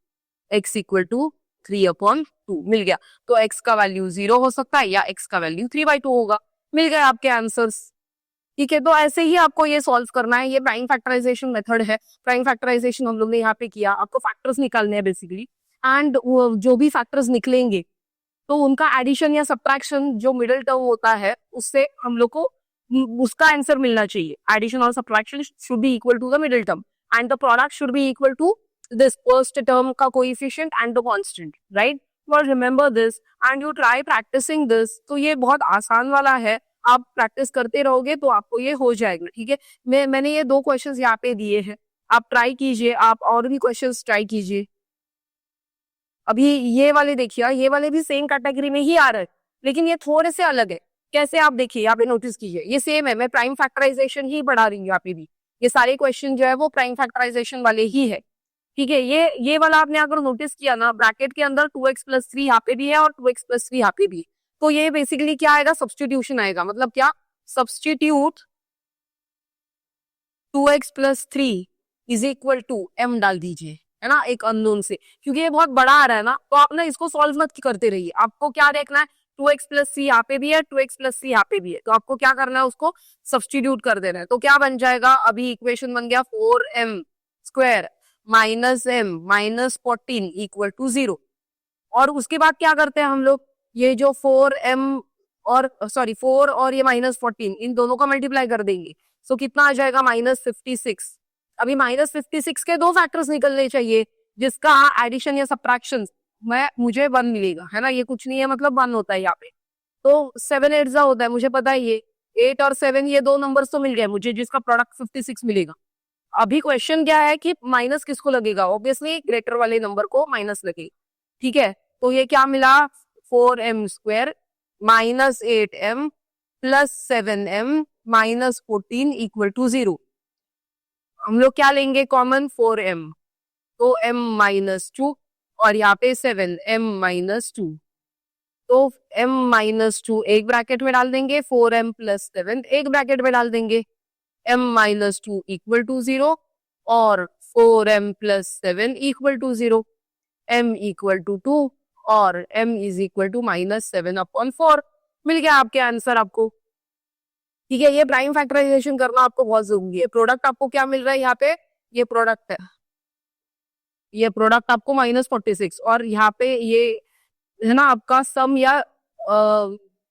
x equal to 3 upon 2 मिल गया. तो x का वैल्यू 0 हो सकता है या x का वैल्यू 3/2 होगा. मिल गए आपके आंसर्स. ठीक है, तो ऐसे ही आपको ये सॉल्व करना है. ये प्राइम फैक्टराइजेशन मेथड है. प्राइम फैक्टराइजेशन हम लोग ने यहाँ पे किया. आपको फैक्टर्स निकालने हैं बेसिकली, एंड जो भी फैक्टर्स निकलेंगे तो उनका एडिशन या सब्ट्रैक्शन जो मिडिल टर्म होता है उससे हम लोग को उसका आंसर मिलना चाहिए. एडिशन और subtraction should be equal to the middle term and the product should be equal to this first term का coefficient and the constant, right. But remember this and you try practicing this. तो ये बहुत आसान वाला है, आप practice करते रहोगे तो आपको ये हो जाएगा. ठीक है, मैंने ये 2 क्वेश्चंस यहाँ पे दिए हैं, आप ट्राई कीजिए, आप और भी क्वेश्चंस ट्राई कीजिए. अभी ये वाले देखिए, ये वाले भी सेम कैटेगरी में ही आ रहे हैं लेकिन ये थोड़े से अलग है. कैसे, आप देखिए, यहाँ पे नोटिस कीजिए, ये सेम है. मैं प्राइम फैक्टराइजेशन ही पढ़ा रही हूँ यहाँ पे भी. ये सारे क्वेश्चन जो है वो प्राइम फैक्टराइजेशन वाले ही है. ठीक है, ये वाला आपने अगर नोटिस किया ना, ब्रैकेट के अंदर 2x प्लस 3 यहाँ पे भी है और 2x प्लस 3 यहाँ पे भी. तो ये बेसिकली क्या आएगा, सब्स्टिट्यूशन आएगा. मतलब क्या, substitute 2x plus 3 is equal to m डाल दीजिए, है ना, एक अननोन से. क्योंकि ये बहुत बड़ा आ रहा है ना, तो आप ना इसको सॉल्व मत करते रहिए. आपको क्या देखना है, 2x प्लस 3 यहाँ पे भी है, 2x प्लस 3 यहाँ पे भी है, तो आपको क्या करना है, उसको सब्स्टिट्यूट कर देना है. तो क्या बन जाएगा, अभी इक्वेशन बन गया 4m square minus m minus 14 equal to 0. और उसके बाद क्या करते हैं हम लोग, ये जो 4m और 4 और ये माइनस 14 इन दोनों का मल्टीप्लाई कर देंगे. सो कितना आ जाएगा, माइनस 56. अभी माइनस 56 के 2 फैक्टर्स निकलने चाहिए जिसका एडिशन या सब्ट्रैक्शन में मुझे 1 मिलेगा, है ना. ये कुछ नहीं है, मतलब 1 होता है यहाँ पे. तो 7 8 होता है, मुझे पता है. ये 8 और 7 ये 2 नंबर्स तो मिल गए मुझे, जिसका प्रोडक्ट 56 मिलेगा. अभी क्वेश्चन क्या है कि माइनस किसको लगेगा, ऑब्वियसली ग्रेटर वाले नंबर को माइनस लगेगा. ठीक है, तो ये क्या मिला, 4m square minus 8m plus 7m minus 14 equal to 0. हम लोग क्या लेंगे कॉमन, 4m, तो m माइनस 2 और यहाँ पे 7m माइनस 2. तो m माइनस 2 एक ब्रैकेट में डाल देंगे, 4m प्लस 7 एक ब्रैकेट में डाल देंगे. m माइनस 2 इक्वल टू 0 और 4m plus 7 equal to 0. m equal to 2 और m is equal to minus 7 upon 4. मिल गया आपके आंसर आपको. ठीक है, ये प्राइम फैक्टराइजेशन करना आपको बहुत जरूरी है. प्रोडक्ट आपको क्या मिल रहा है यहाँ पे, ये प्रोडक्ट है, ये प्रोडक्ट आपको माइनस 46 और यहाँ पे ये है ना आपका सम या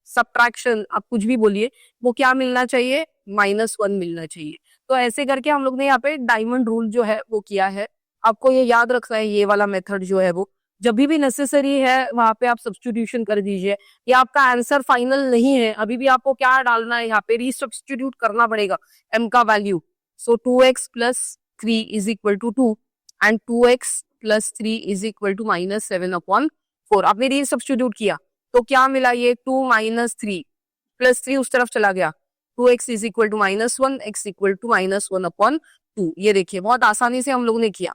सब्ट्रैक्शन, आप कुछ भी बोलिए, वो क्या मिलना चाहिए, -1 मिलना चाहिए. तो ऐसे करके हम लोग ने यहाँ पे डायमंड रूल जो है वो किया है. आपको ये याद रखना है, ये वाला मेथड जो है वो जब भी नेसेसरी है वहां पे आप सब्स्टिट्यूशन कर दीजिए. या आपका आंसर फाइनल नहीं है, अभी भी आपको क्या डालना है, यहाँ पे रीसब्स्टिट्यूट करना पड़ेगा m का value. So 2x plus 3 is equal to 2 and 2x plus 3 is equal to minus 7 upon 4. आपने रीसब्स्टिट्यूट किया तो क्या मिला, ये 2 माइनस 3 प्लस 3 उस तरफ चला गया, 2x is equal to -1, x equal to -1 upon 2। ये देखिए बहुत आसानी से हम लोग ने किया।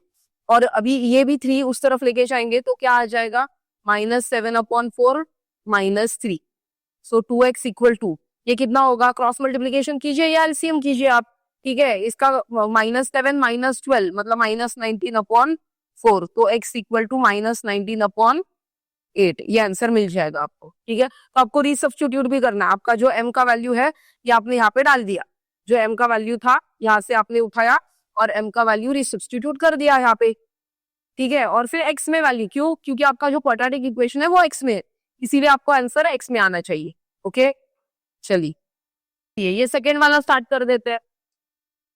और अभी ये भी 3 उस तरफ लेके जाएंगे तो क्या आ जाएगा, -7/4 -3। सो 2x इक्वल टू, ये कितना होगा, क्रॉस मल्टीप्लीकेशन कीजिए या एलसीएम कीजिए आप, ठीक है। इसका -7 -12 मतलब -19/4, तो x इक्वल टू -19/8, ये आंसर मिल जाएगा आपको, ठीक है। तो आपको रीसब्स्टिट्यूट भी करना है, आपका जो m का वैल्यू है ये आपने यहाँ पे डाल दिया, जो m का वैल्यू था यहाँ से आपने उठाया और m का वैल्यू रीसब्स्टिट्यूट कर दिया यहाँ पे, ठीक है। और फिर x में वैल्यू, क्यों, क्योंकि आपका जो क्वाड्रेटिक इक्वेशन है वो x में है, इसीलिए आपको आंसर x में आना चाहिए, ओके। चलिए ये सेकेंड वाला स्टार्ट कर देते हैं।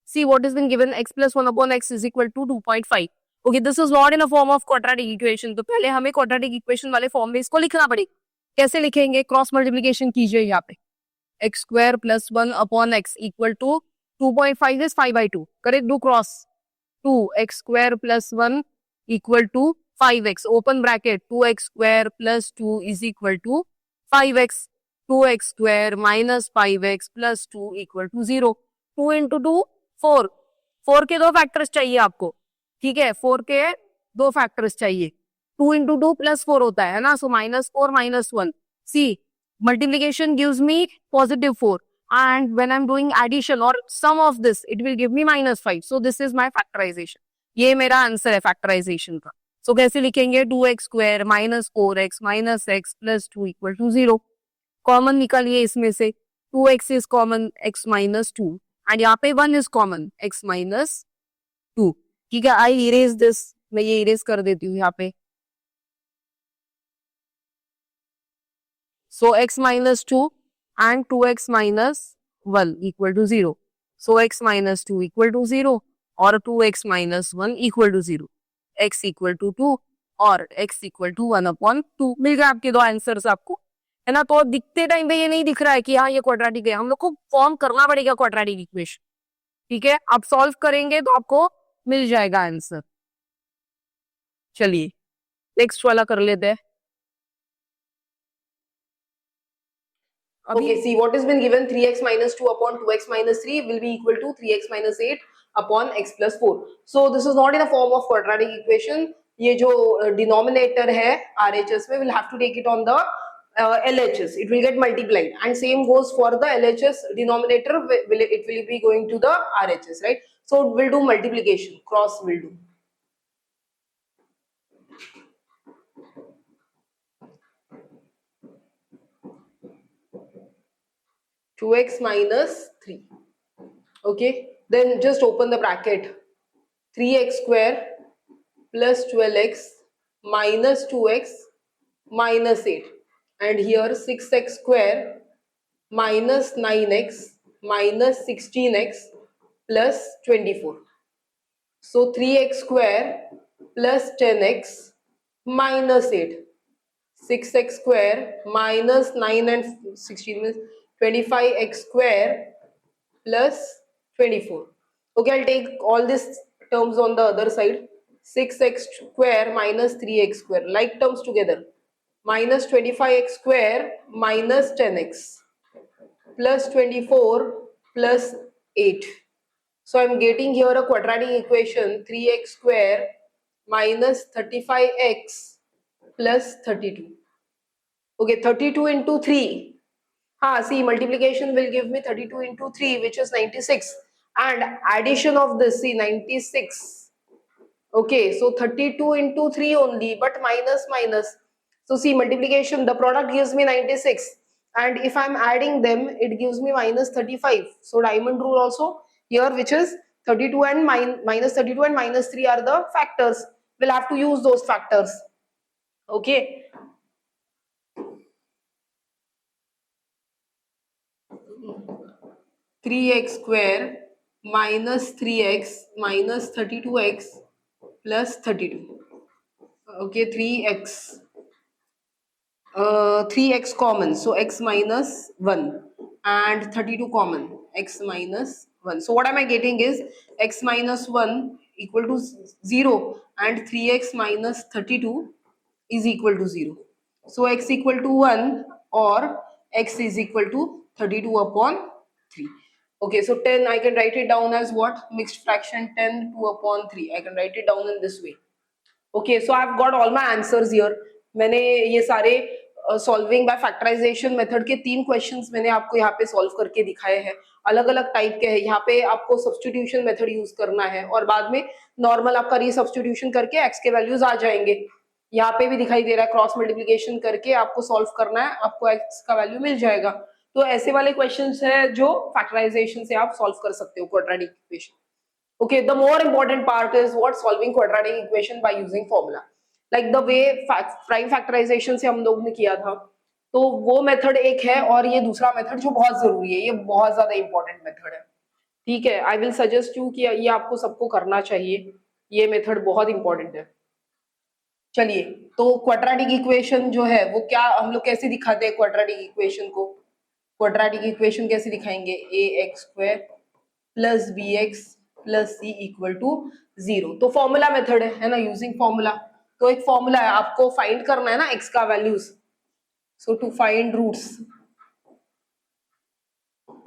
See what has been given, x plus 1 upon x is equal to 2.5. Okay, this is not in a form of quadratic equation. तो पहले हमें quadratic equation वाले फॉर्म में इसको लिखना पड़ेगा। कैसे लिखेंगे, क्रॉस मल्टीप्लीकेशन कीजिए यहाँ पे, x square plus 1 upon x equal to 2.5 is 5/2. Correct, do cross, 2x square plus 1 equal to 5x, open bracket, 2x square plus 2 is equal to 5x, 2x square minus 5x plus 2 equal to 0. 2 into 2 4, 4 के दो factors चाहिए आपको, ठीक है, 4 के दो factors चाहिए, 2 into 2 plus 4 होता है ना, सो -4 -1. सी multiplication gives me +4 and when I'm doing addition or sum of this it will give me -5, so this is my factorization. ये मेरा आंसर है फैक्टराइजेशन का। सो कैसे लिखेंगे, 2x square -4x -x plus 2 equal to 0. Common निकालिए इसमें से, 2x is common, x -2 and यहाँ पे 1 is common, x -2, ठीक है। आई इरेज दिस, मैं ये इरेज कर देती हूँ यहाँ पे। So x minus 2 and 2x minus 1 equal to 0. So x minus 2 equal to 0 और 2x minus 1 equal to 0. x equal to 2 और x equal to 1/2 मिल गए आपके दो आंसर्स आपको, है ना। तो दिखते टाइम पे ये नहीं दिख रहा है कि हाँ ये क्वाड्रेटिक है, हम लोग को फॉर्म करना पड़ेगा क्वाड्रेटिक इक्वेशन, ठीक है। आप सॉल्व करेंगे तो आपको मिल जाएगा आंसर। चलिए नेक्स्ट वाला कर लेते हैं। Okay, see what has been given, 3x minus 2 upon 2x minus 3 will be equal to 3x minus 8 upon x plus 4. So this is not in the form of quadratic equation. ये जो denominator है RHS में, will have to take it on the LHS. It will get multiplied, and same goes for the LHS denominator. It will be going to the RHS, right? So we'll do multiplication. Cross will do. 2x minus 3. Okay, then just open the bracket. 3x square plus 12x minus 2x minus 8, and here 6x square minus 9x minus 16x plus 24. So 3x square plus 10x minus 8, 6x square minus 9 and 16 means 25x square plus 24. Okay, I'll take all these terms on the other side. 6x square minus 3x square, like terms together, minus 25x square minus 10x plus 24 plus 8. So I'm getting here a quadratic equation, 3x square minus 35x plus 32. Okay, 32 into 3. See, multiplication will give me 32 into 3, which is 96. And addition of this, see, 96. Okay, so 32 into 3 only, but minus minus. So see, multiplication, the product gives me 96. And if I'm adding them, it gives me minus 35. So diamond rule also here, which is 32 and minus 32 and minus 3 are the factors. We'll have to use those factors. Okay. Three x square minus 3x minus 32x plus 32. Okay, 3x. 3x common, so x minus 1, and 32 common, x minus 1. So what am I getting is x minus 1 equal to 0 and 3x minus 32 is equal to 0. So x equal to 1 or x is equal to 32 upon 3. Okay, so 10, I can write it down as what? Mixed fraction 10 2 upon 3. I can write it down in this way. Okay, so I've got all my answers here. मैंने ये सारे solving by factorization method के 3 questions मैंने आपको यहाँ पे solve करके दिखाए हैं. अलग अलग टाइप के हैं. यहाँ पे आपको सब्स्टिट्यूशन मेथड यूज करना है और बाद में नॉर्मल आपका रीसब्स्टिट्यूशन करके एक्स के वैल्यूज आ जाएंगे. यहाँ पे भी दिखाई दे रहा है क्रॉस मल्टीप्लिकेशन करके आपको सॉल्व करना है, आपको एक्स का वैल्यू मिल जाएगा. तो ऐसे वाले क्वेश्चंस है जो फैक्टराइजेशन से आप सॉल्व कर सकते हो quadratic equation. Okay, the more important part is what solving quadratic equation by using formula. Like the way prime factorization से हम लोग ने किया था, तो वो मेथड एक है और ये दूसरा मेथड जो बहुत जरूरी है, ये बहुत ज्यादा इंपॉर्टेंट मेथड है. ठीक है, आई विल सजेस्ट यू कि ये आपको सबको करना चाहिए. ये मेथड बहुत इंपॉर्टेंट है. चलिए, तो क्वाड्रेटिक इक्वेशन जो है वो क्या हम लोग कैसे दिखाते हैं क्वाड्रेटिक इक्वेशन को? क्वाड्रेटिक इक्वेशन कैसे दिखाएंगे? A x square plus b x plus c equal to 0. तो फॉर्मूला मेथड है ना, यूजिंग फॉर्मूला. तो एक फॉर्मूला है, आपको फाइंड करना है ना एक्स का values. So to find roots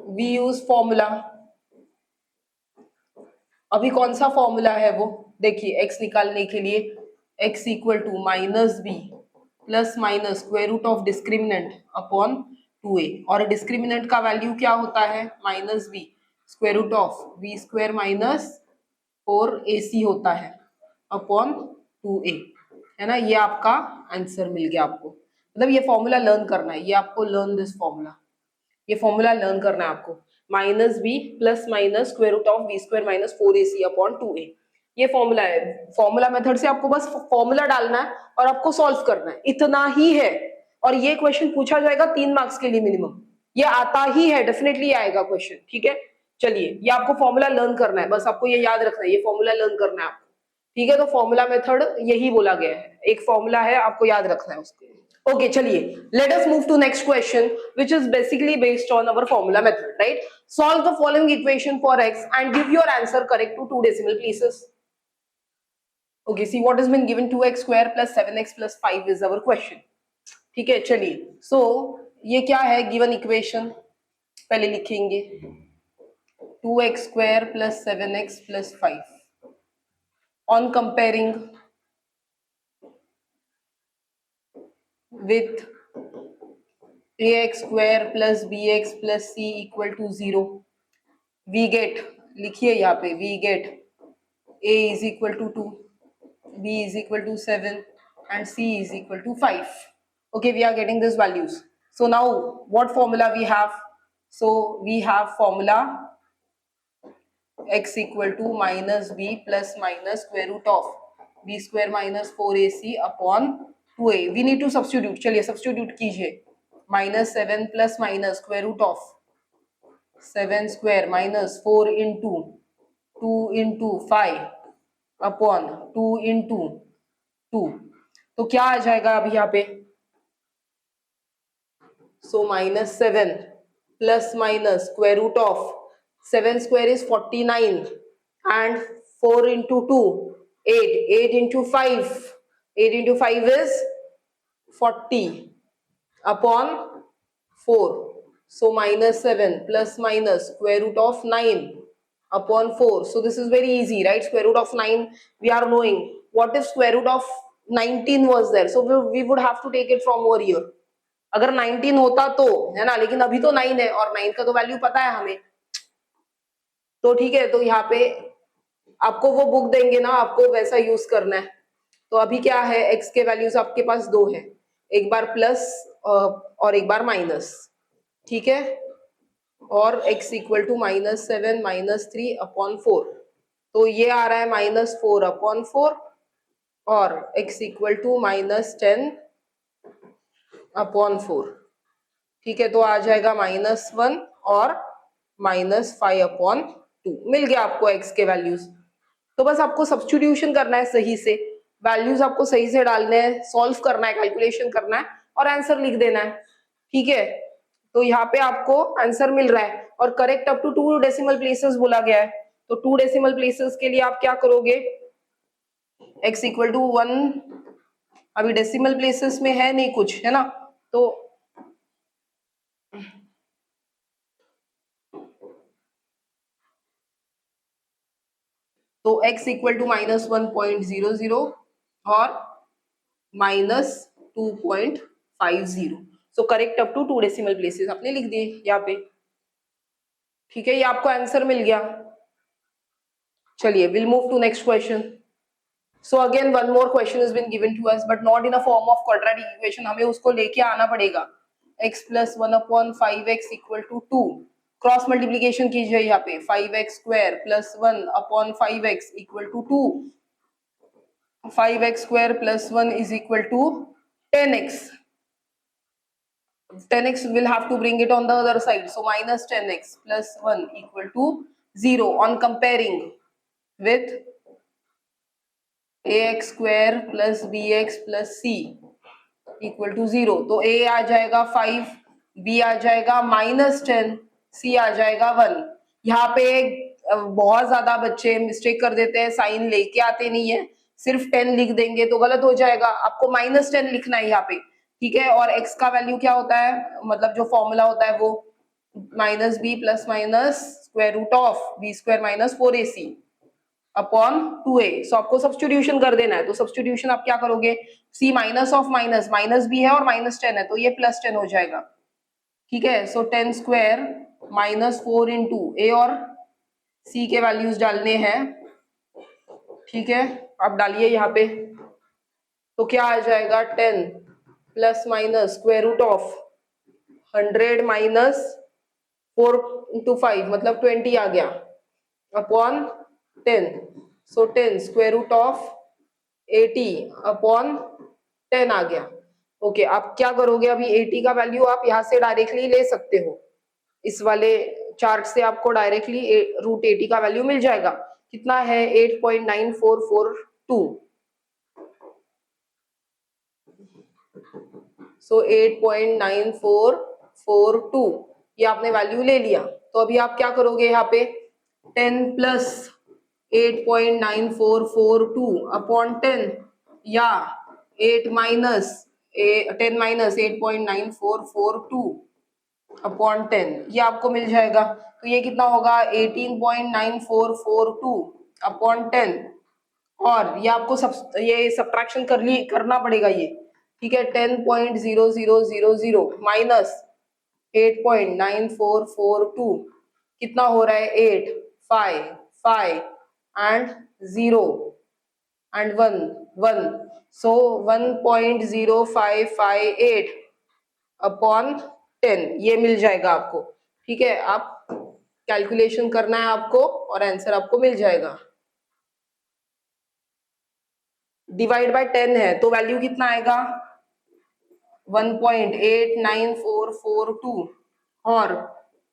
we use formula. अभी कौन सा फॉर्मूला है वो देखिए, एक्स निकालने के लिए x equal to minus b plus minus square root of discriminant upon 2a. और डिस्क्रिमिनेंट का वैल्यू क्या होता है? Minus b square root of b square minus 4ac होता है अपॉन 2a, है ना. ये आपका आंसर मिल गया आपको. मतलब ये फॉर्मूला लर्न करना है, ये आपको लर्न दिस फॉर्मूला. ये फॉर्मूला लर्न करना है आपको. Minus b plus minus square root of b square minus 4ac upon 2a. ये फॉर्मूला है. फॉर्मूला मेथड से आपको बस फॉर्मूला डालना है और आपको सॉल्व करना है, इतना ही है. और ये क्वेश्चन पूछा जाएगा 3 मार्क्स के लिए मिनिमम. ये आता ही है, डेफिनेटली आएगा क्वेश्चन. ठीक है, चलिए, ये आपको फॉर्मूला लर्न करना है, बस आपको ये याद रखना है, ये फॉर्मूला लर्न करना है आपको. ठीक है, तो फॉर्मूला मेथड यही बोला गया है, एक फॉर्मूला है, आपको याद रखना है उसको. Okay, चलिए, let us move to next question, which is basically based on our formula method, right? Solve the following equation for x and give your answer correct to 2 decimal places. Okay, see what has been given. 2x square plus 7x plus 5 is our question. ठीक है, चलिए, so ये क्या है given equation? पहले लिखेंगे 2x square plus 7x plus 5. On comparing with ax square plus bx plus c equal to 0, we get, लिखिए यहाँ पे, we get a is equal to 2, b is equal to 7 and c is equal to 5. Okay, we are getting these values. So now what formula we have? So we have formula x equal to minus b plus minus square root of b square minus 4ac upon 2a. We need to substitute. चलिए substitute कीजिए. minus 7 plus minus square root of 7 square minus 4 into 2 into 5 upon 2 into 2. तो क्या आ जाएगा अभी यहाँ पे? So minus 7 plus minus square root of 7 square is 49 and 4 into 2 8. 8 into 5, 8 into 5 is 40 upon 4. So minus 7 plus minus square root of 9 upon 4. So this is very easy, right? Square root of 9 we are knowing. What if square root of 19 was there? So we would have to take it from over here. अगर 19 होता तो, है ना, लेकिन अभी तो 9 है और 9 का तो वैल्यू पता है हमें. तो ठीक है, तो यहाँ पे आपको वो बुक देंगे ना, आपको वैसा यूज करना है. तो अभी क्या है, x के वैल्यूज आपके पास 2 है, एक बार प्लस और एक बार माइनस. ठीक है, और x equal to minus 7 minus 3 upon 4. तो ये आ रहा है माइनस 4 अपॉन 4 और x equal to minus 10 upon 4. ठीक है, तो आ जाएगा माइनस 1 और माइनस 5 अपॉन 2. मिल गया आपको x के वैल्यूज. तो बस आपको सब्स्टिट्यूशन करना है सही से, वैल्यूज आपको सही से डालने हैं, सॉल्व करना है, कैलकुलेशन करना है और आंसर लिख देना है. ठीक है, तो यहाँ पे आपको आंसर मिल रहा है और correct up to 2 decimal places बोला गया है. तो 2 डेसिमल प्लेसेस के लिए आप क्या करोगे? x इक्वल टू 1, अभी डेसिमल प्लेसेस में है नहीं कुछ, है ना, तो तो x इक्वल टू -1.00 और -2.50। So correct up to 2 decimal places आपने लिख दिए यहाँ पे। ठीक है, ये आपको आंसर मिल गया। चलिए, will move to next question. So again one more question is been given to us, but not in a form of quadratic equation, हमें उसको लेके आना पड़ेगा। x plus 1/5x equal to 2, cross multiplication कीजिए यहाँ पे, 5x² plus 1/5x equal to 2, 5x² plus 1 is equal to 10x, 10x will have to bring it on the other side, so minus 10x plus 1 equal to 0 on comparing with ax square plus bx plus c equal to 0। तो a आ जाएगा 5, b आ जाएगा -10, c आ जाएगा 1। यहाँ पे बहुत ज्यादा बच्चे mistake कर देते हैं, साइन लेके आते नहीं है, सिर्फ 10 लिख देंगे तो गलत हो जाएगा। आपको -10 लिखना है यहाँ पे, ठीक है। और x का वैल्यू क्या होता है, मतलब जो फॉर्मूला होता है वो -b plus minus square root of b² minus 4ac upon 2a। So आपको सब्स्टिट्यूशन कर देना है, तो सब्स्टिट्यूशन आप क्या करोगे, c minus of minus, minus भी है और -10 है तो ये +10 हो जाएगा। ठीक है, सो 10² -4 इंटू a और c के वैल्यूज डालने हैं। ठीक है, आप डालिए यहाँ पे, तो क्या आ जाएगा 10 plus minus square root of 100 minus 4 into 5 मतलब 20 आ गया upon 10। So 10 square root of 80 upon 10 आ गया। ओके, आप क्या करोगे, अभी 80 का वैल्यू आप यहाँ से डायरेक्टली ले सकते हो, इस वाले चार्ट से आपको डायरेक्टली √80 का वैल्यू मिल जाएगा। कितना है 8.9442। सो 8.9442 ये आपने वैल्यू ले लिया। तो अभी आप क्या करोगे, यहाँ पे 10 प्लस 8.9442 अपॉन 10 या 10 माइनस 8.9442 अपॉन 10 ये आपको मिल जाएगा। तो ये कितना होगा 18.9442 अपॉन 10, और ये आपको ये सब्ट्रैक्शन करना पड़ेगा ये। ठीक है, 10.0000 माइनस 8.9442 कितना हो रहा है 8, 5, 5 एंड 0 एंड 1, सो 1.0558 अपॉन 10 ये मिल जाएगा आपको। ठीक है, आप कैलकुलेशन करना है आपको और आंसर आपको मिल जाएगा। डिवाइड बाय 10 है तो वैल्यू कितना आएगा 1.89442 और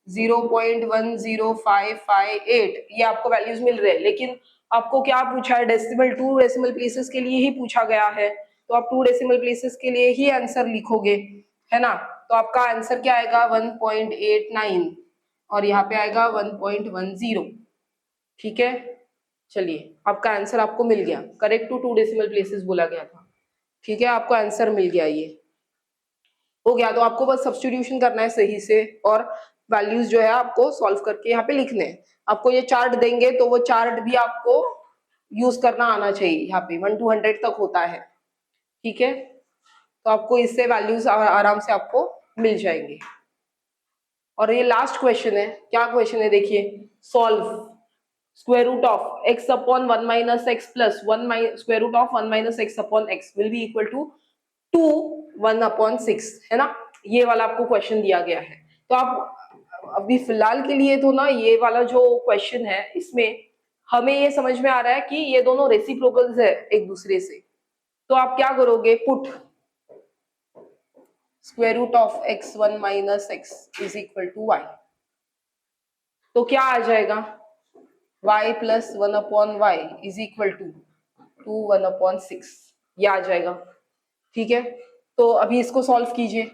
0.10558 ये आपको वैल्यूज मिल रहे हैं। लेकिन आपको क्या पूछा है, डेसिमल 2 डेसिमल प्लेसेस के लिए ही पूछा गया है, तो आप 2 डेसिमल प्लेसेस के लिए ही आंसर लिखोगे, है ना। तो आपका आंसर क्या आएगा 1.89 और यहाँ पे आएगा 1.10। ठीक है, चलिए आपका आंसर आपको मिल गया, करेक्ट टू 2 डेसिमल प्लेसेस बोला गया था। ठीक है, आपको आंसर मिल गया, ये हो गया। तो आपको बस सब्स्टिट्यूशन करना है सही से और वैल्यूज जो है आपको सॉल्व करके यहाँ पे लिखने हैं। आपको ये चार्ट देंगे तो वो चार्ट भी आपको यूज करना आना चाहिए, यहाँ पे 1 to 100 तक होता है। ठीक है, तो आपको इससे वैल्यूज आराम से आपको मिल जाएंगे। और ये लास्ट क्वेश्चन है, क्या क्वेश्चन है देखिए, solve square root of x upon 1 minus x plus square root of 1 minus x upon x will be equal to 2 1/6, है ना। ये वाला आपको क्वेश्चन दिया गया है। तो आप अभी फिलहाल के लिए तो ना ये वाला जो क्वेश्चन है इसमें हमें ये समझ में आ रहा है कि ये दोनों रेसिप्रोकल्स है एक दूसरे से। तो आप क्या करोगे, put square root of x1 minus x is equal to y, तो क्या आ जाएगा y plus 1/y is equal to 2 1/6 ये आ जाएगा। ठीक है, तो अभी इसको सॉल्व कीजिए,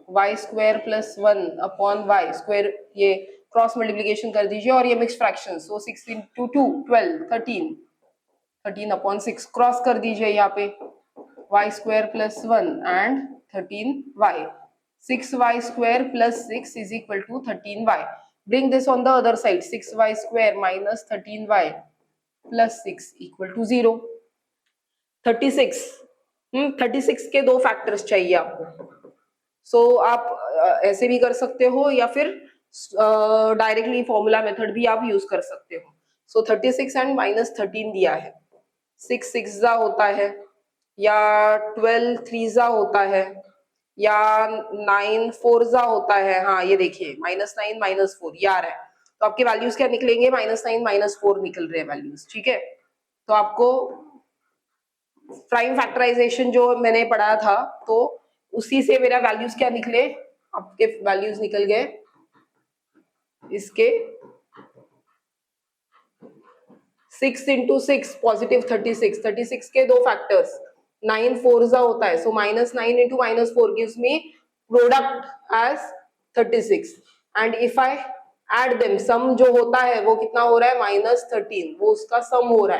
y² प्लस 1/y स्क्वायर, ये क्रॉस मल्टीप्लीकेशन कर दीजिए और ये mix fraction, so 6 into 2 12 13/6 cross कर दीजिए यहाँ पे, y² plus 1 and 13y, 6y² plus 6 is equal to 13y। Bring this on the other side, 6y² minus 13y plus 6 equal to 0। 36 36 के 2 फैक्टर्स चाहिए आपको। सो आप ऐसे भी कर सकते हो या फिर डायरेक्टली फॉर्मूला मेथड भी आप यूज कर सकते हो। सो 36 एंड -13 दिया है, 6 6 होता है, या 12 3 होता है, या 9 4 होता है। हाँ ये देखिए -9 -4 ये आ रहा है, तो आपके वैल्यूज क्या निकलेंगे, -9 -4 निकल रहे हैं वैल्यूज। ठीक है, तो आपको प्राइम फैक्टराइजेशन जो मैंने पढ़ा था तो उसी से मेरा वैल्यूज क्या निकले, आपके वैल्यूज निकल गए इसके 6 इंटू 6 पॉजिटिव 36, 36 के 2 फैक्टर्स, 9 4 होता है, so -9 into -4 gives me product as 36 and if I add them sum जो होता है वो कितना हो रहा है, -13, वो उसका सम हो रहा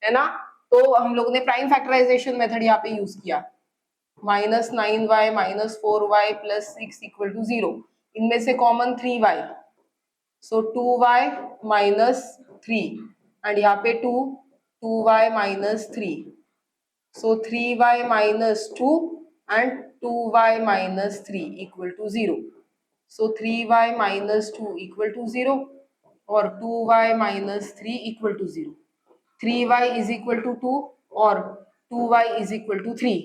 है ना। तो हम लोग ने प्राइम फैक्टराइजेशन मेथड यहाँ पे यूज किया, -9y -4y plus 6 equal to 0, इनमें से common 3y, so 2y -3 and यहाँ पे 2y -3, so 3y -2 and 2y -3 equal to 0, so 3y -2 equal to 0 और 2y -3 equal to 0, 3y is equal to 2 और 2y is equal to 3,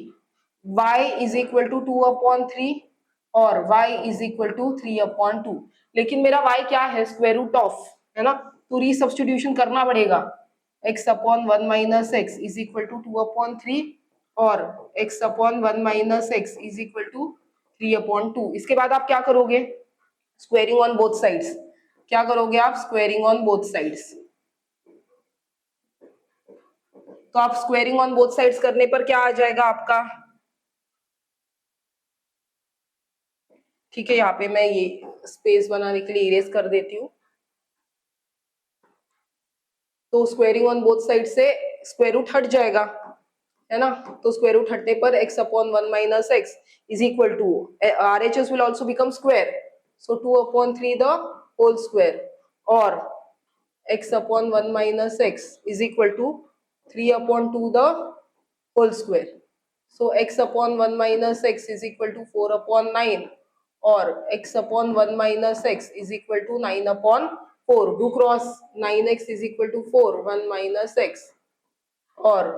y is equal to 2/3 और y is equal to 3/2। लेकिन मेरा y क्या है, square root of, है ना, तो रीसब्स्टिट्यूशन करना पड़ेगा, x/1 minus x is equal to 2/3 और x/1 - x is equal to 3/2। इसके बाद आप क्या करोगे, स्क्वेयरिंग ऑन बोथ साइड्स। क्या करोगे आप, स्क्वेयरिंग ऑन बोथ साइड्स। तो आप स्क्वेयरिंग ऑन बोथ साइड्स करने पर क्या आ जाएगा आपका, ठीक है, यहाँ पे मैं ये स्पेस बनाने के लिए इरेज कर देती हूँ। तो स्क्वेयरिंग ऑन बोथ साइड से स्क्वायर रूट हट जाएगा, है ना, तो स्क्वायर रूट हटने पर x/1 minus x is equal to RHS will also become square, so 2/3 the whole square और x/1 minus x is equal to 3/2 the whole square, so x/1 minus x is equal to 4/9 और x/1 minus x is equal to 9/4। Do cross, 9x is equal to 4, 1 minus x और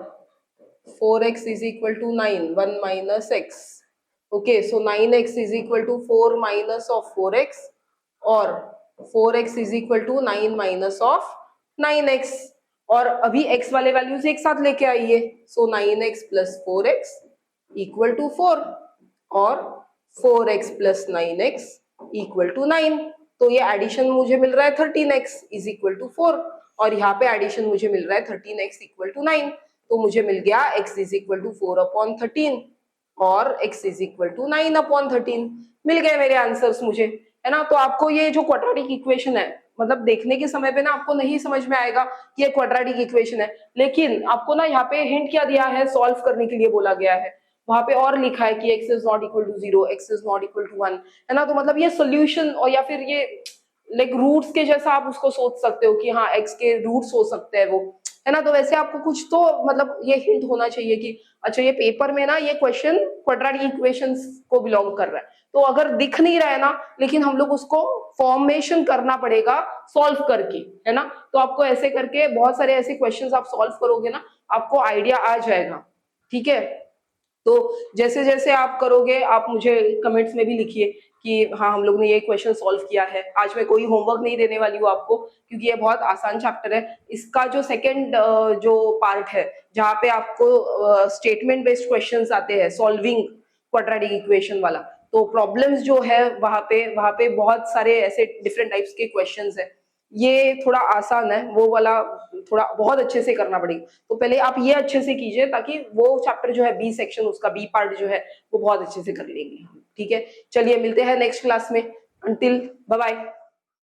4x is equal to 9, 1 minus x। Okay, so 9x is equal to 4 minus of 4x और 4x is equal to 9 minus of 9x। और अभी x वाले values एक साथ लेके आइए, सो 9x plus 4x equal to 4 और 4x plus 9x equal to 9। तो ये एडिशन मुझे मिल रहा है 13x इज इक्वल टू 4 और यहाँ पे एडिशन मुझे मिल रहा है 13x इक्वल टू 9। तो मुझे मिल गया x इज इक्वल टू 4/13 और x इज इक्वल टू 9/13। मिल गए मेरे आंसर्स मुझे, है ना। तो आपको ये जो क्वाड्रेटिक इक्वेशन है, मतलब देखने के समय पे ना आपको नहीं समझ में आएगा कि ये क्वाड्रेटिक इक्वेशन है, लेकिन आपको ना यहाँ पे हिंट क्या दिया है, सॉल्व करने के लिए बोला गया है। वहां पे और लिखा है कि x is not equal to 0, x is not equal to 1, है ना। तो मतलब ये सोल्यूशन और या फिर ये लाइक रूट्स के जैसा आप उसको सोच सकते हो कि हाँ x के रूट्स हो सकते हैं वो, है ना। तो वैसे आपको कुछ तो मतलब ये हिंट होना चाहिए कि अच्छा ये पेपर में ना ये क्वेश्चन क्वाड्रेटिक इक्वेशंस को बिलोंग कर रहा है। तो अगर दिख नहीं रहा है ना, लेकिन हम लोग उसको फॉर्मेशन करना पड़ेगा सॉल्व करके, है ना। तो आपको ऐसे करके बहुत सारे ऐसे क्वेश्चंस आप सॉल्व करोगे ना, आपको आइडिया आ जाएगा, ठीक है। तो जैसे जैसे आप करोगे आप मुझे कमेंट्स में भी लिखिए कि हाँ हम लोग ने ये क्वेश्चन सॉल्व किया है। आज मैं कोई होमवर्क नहीं देने वाली हूँ आपको, क्योंकि ये बहुत आसान चैप्टर है। इसका जो सेकंड जो पार्ट है जहाँ पे आपको स्टेटमेंट बेस्ड क्वेश्चंस आते हैं, सॉल्विंग क्वाड्रेटिक इक्वेशन वाला, तो प्रॉब्लम्स जो है वहाँ पे बहुत सारे ऐसे डिफरेंट टाइप्स के क्वेश्चंस है। ये थोड़ा आसान है, वो वाला थोड़ा बहुत अच्छे से करना पड़ेगा। तो पहले आप ये अच्छे से कीजिए ताकि वो चैप्टर जो है बी सेक्शन, उसका बी पार्ट जो है वो बहुत अच्छे से कर लेंगे, ठीक है। चलिए मिलते हैं नेक्स्ट क्लास में, अंटिल बाय बाय।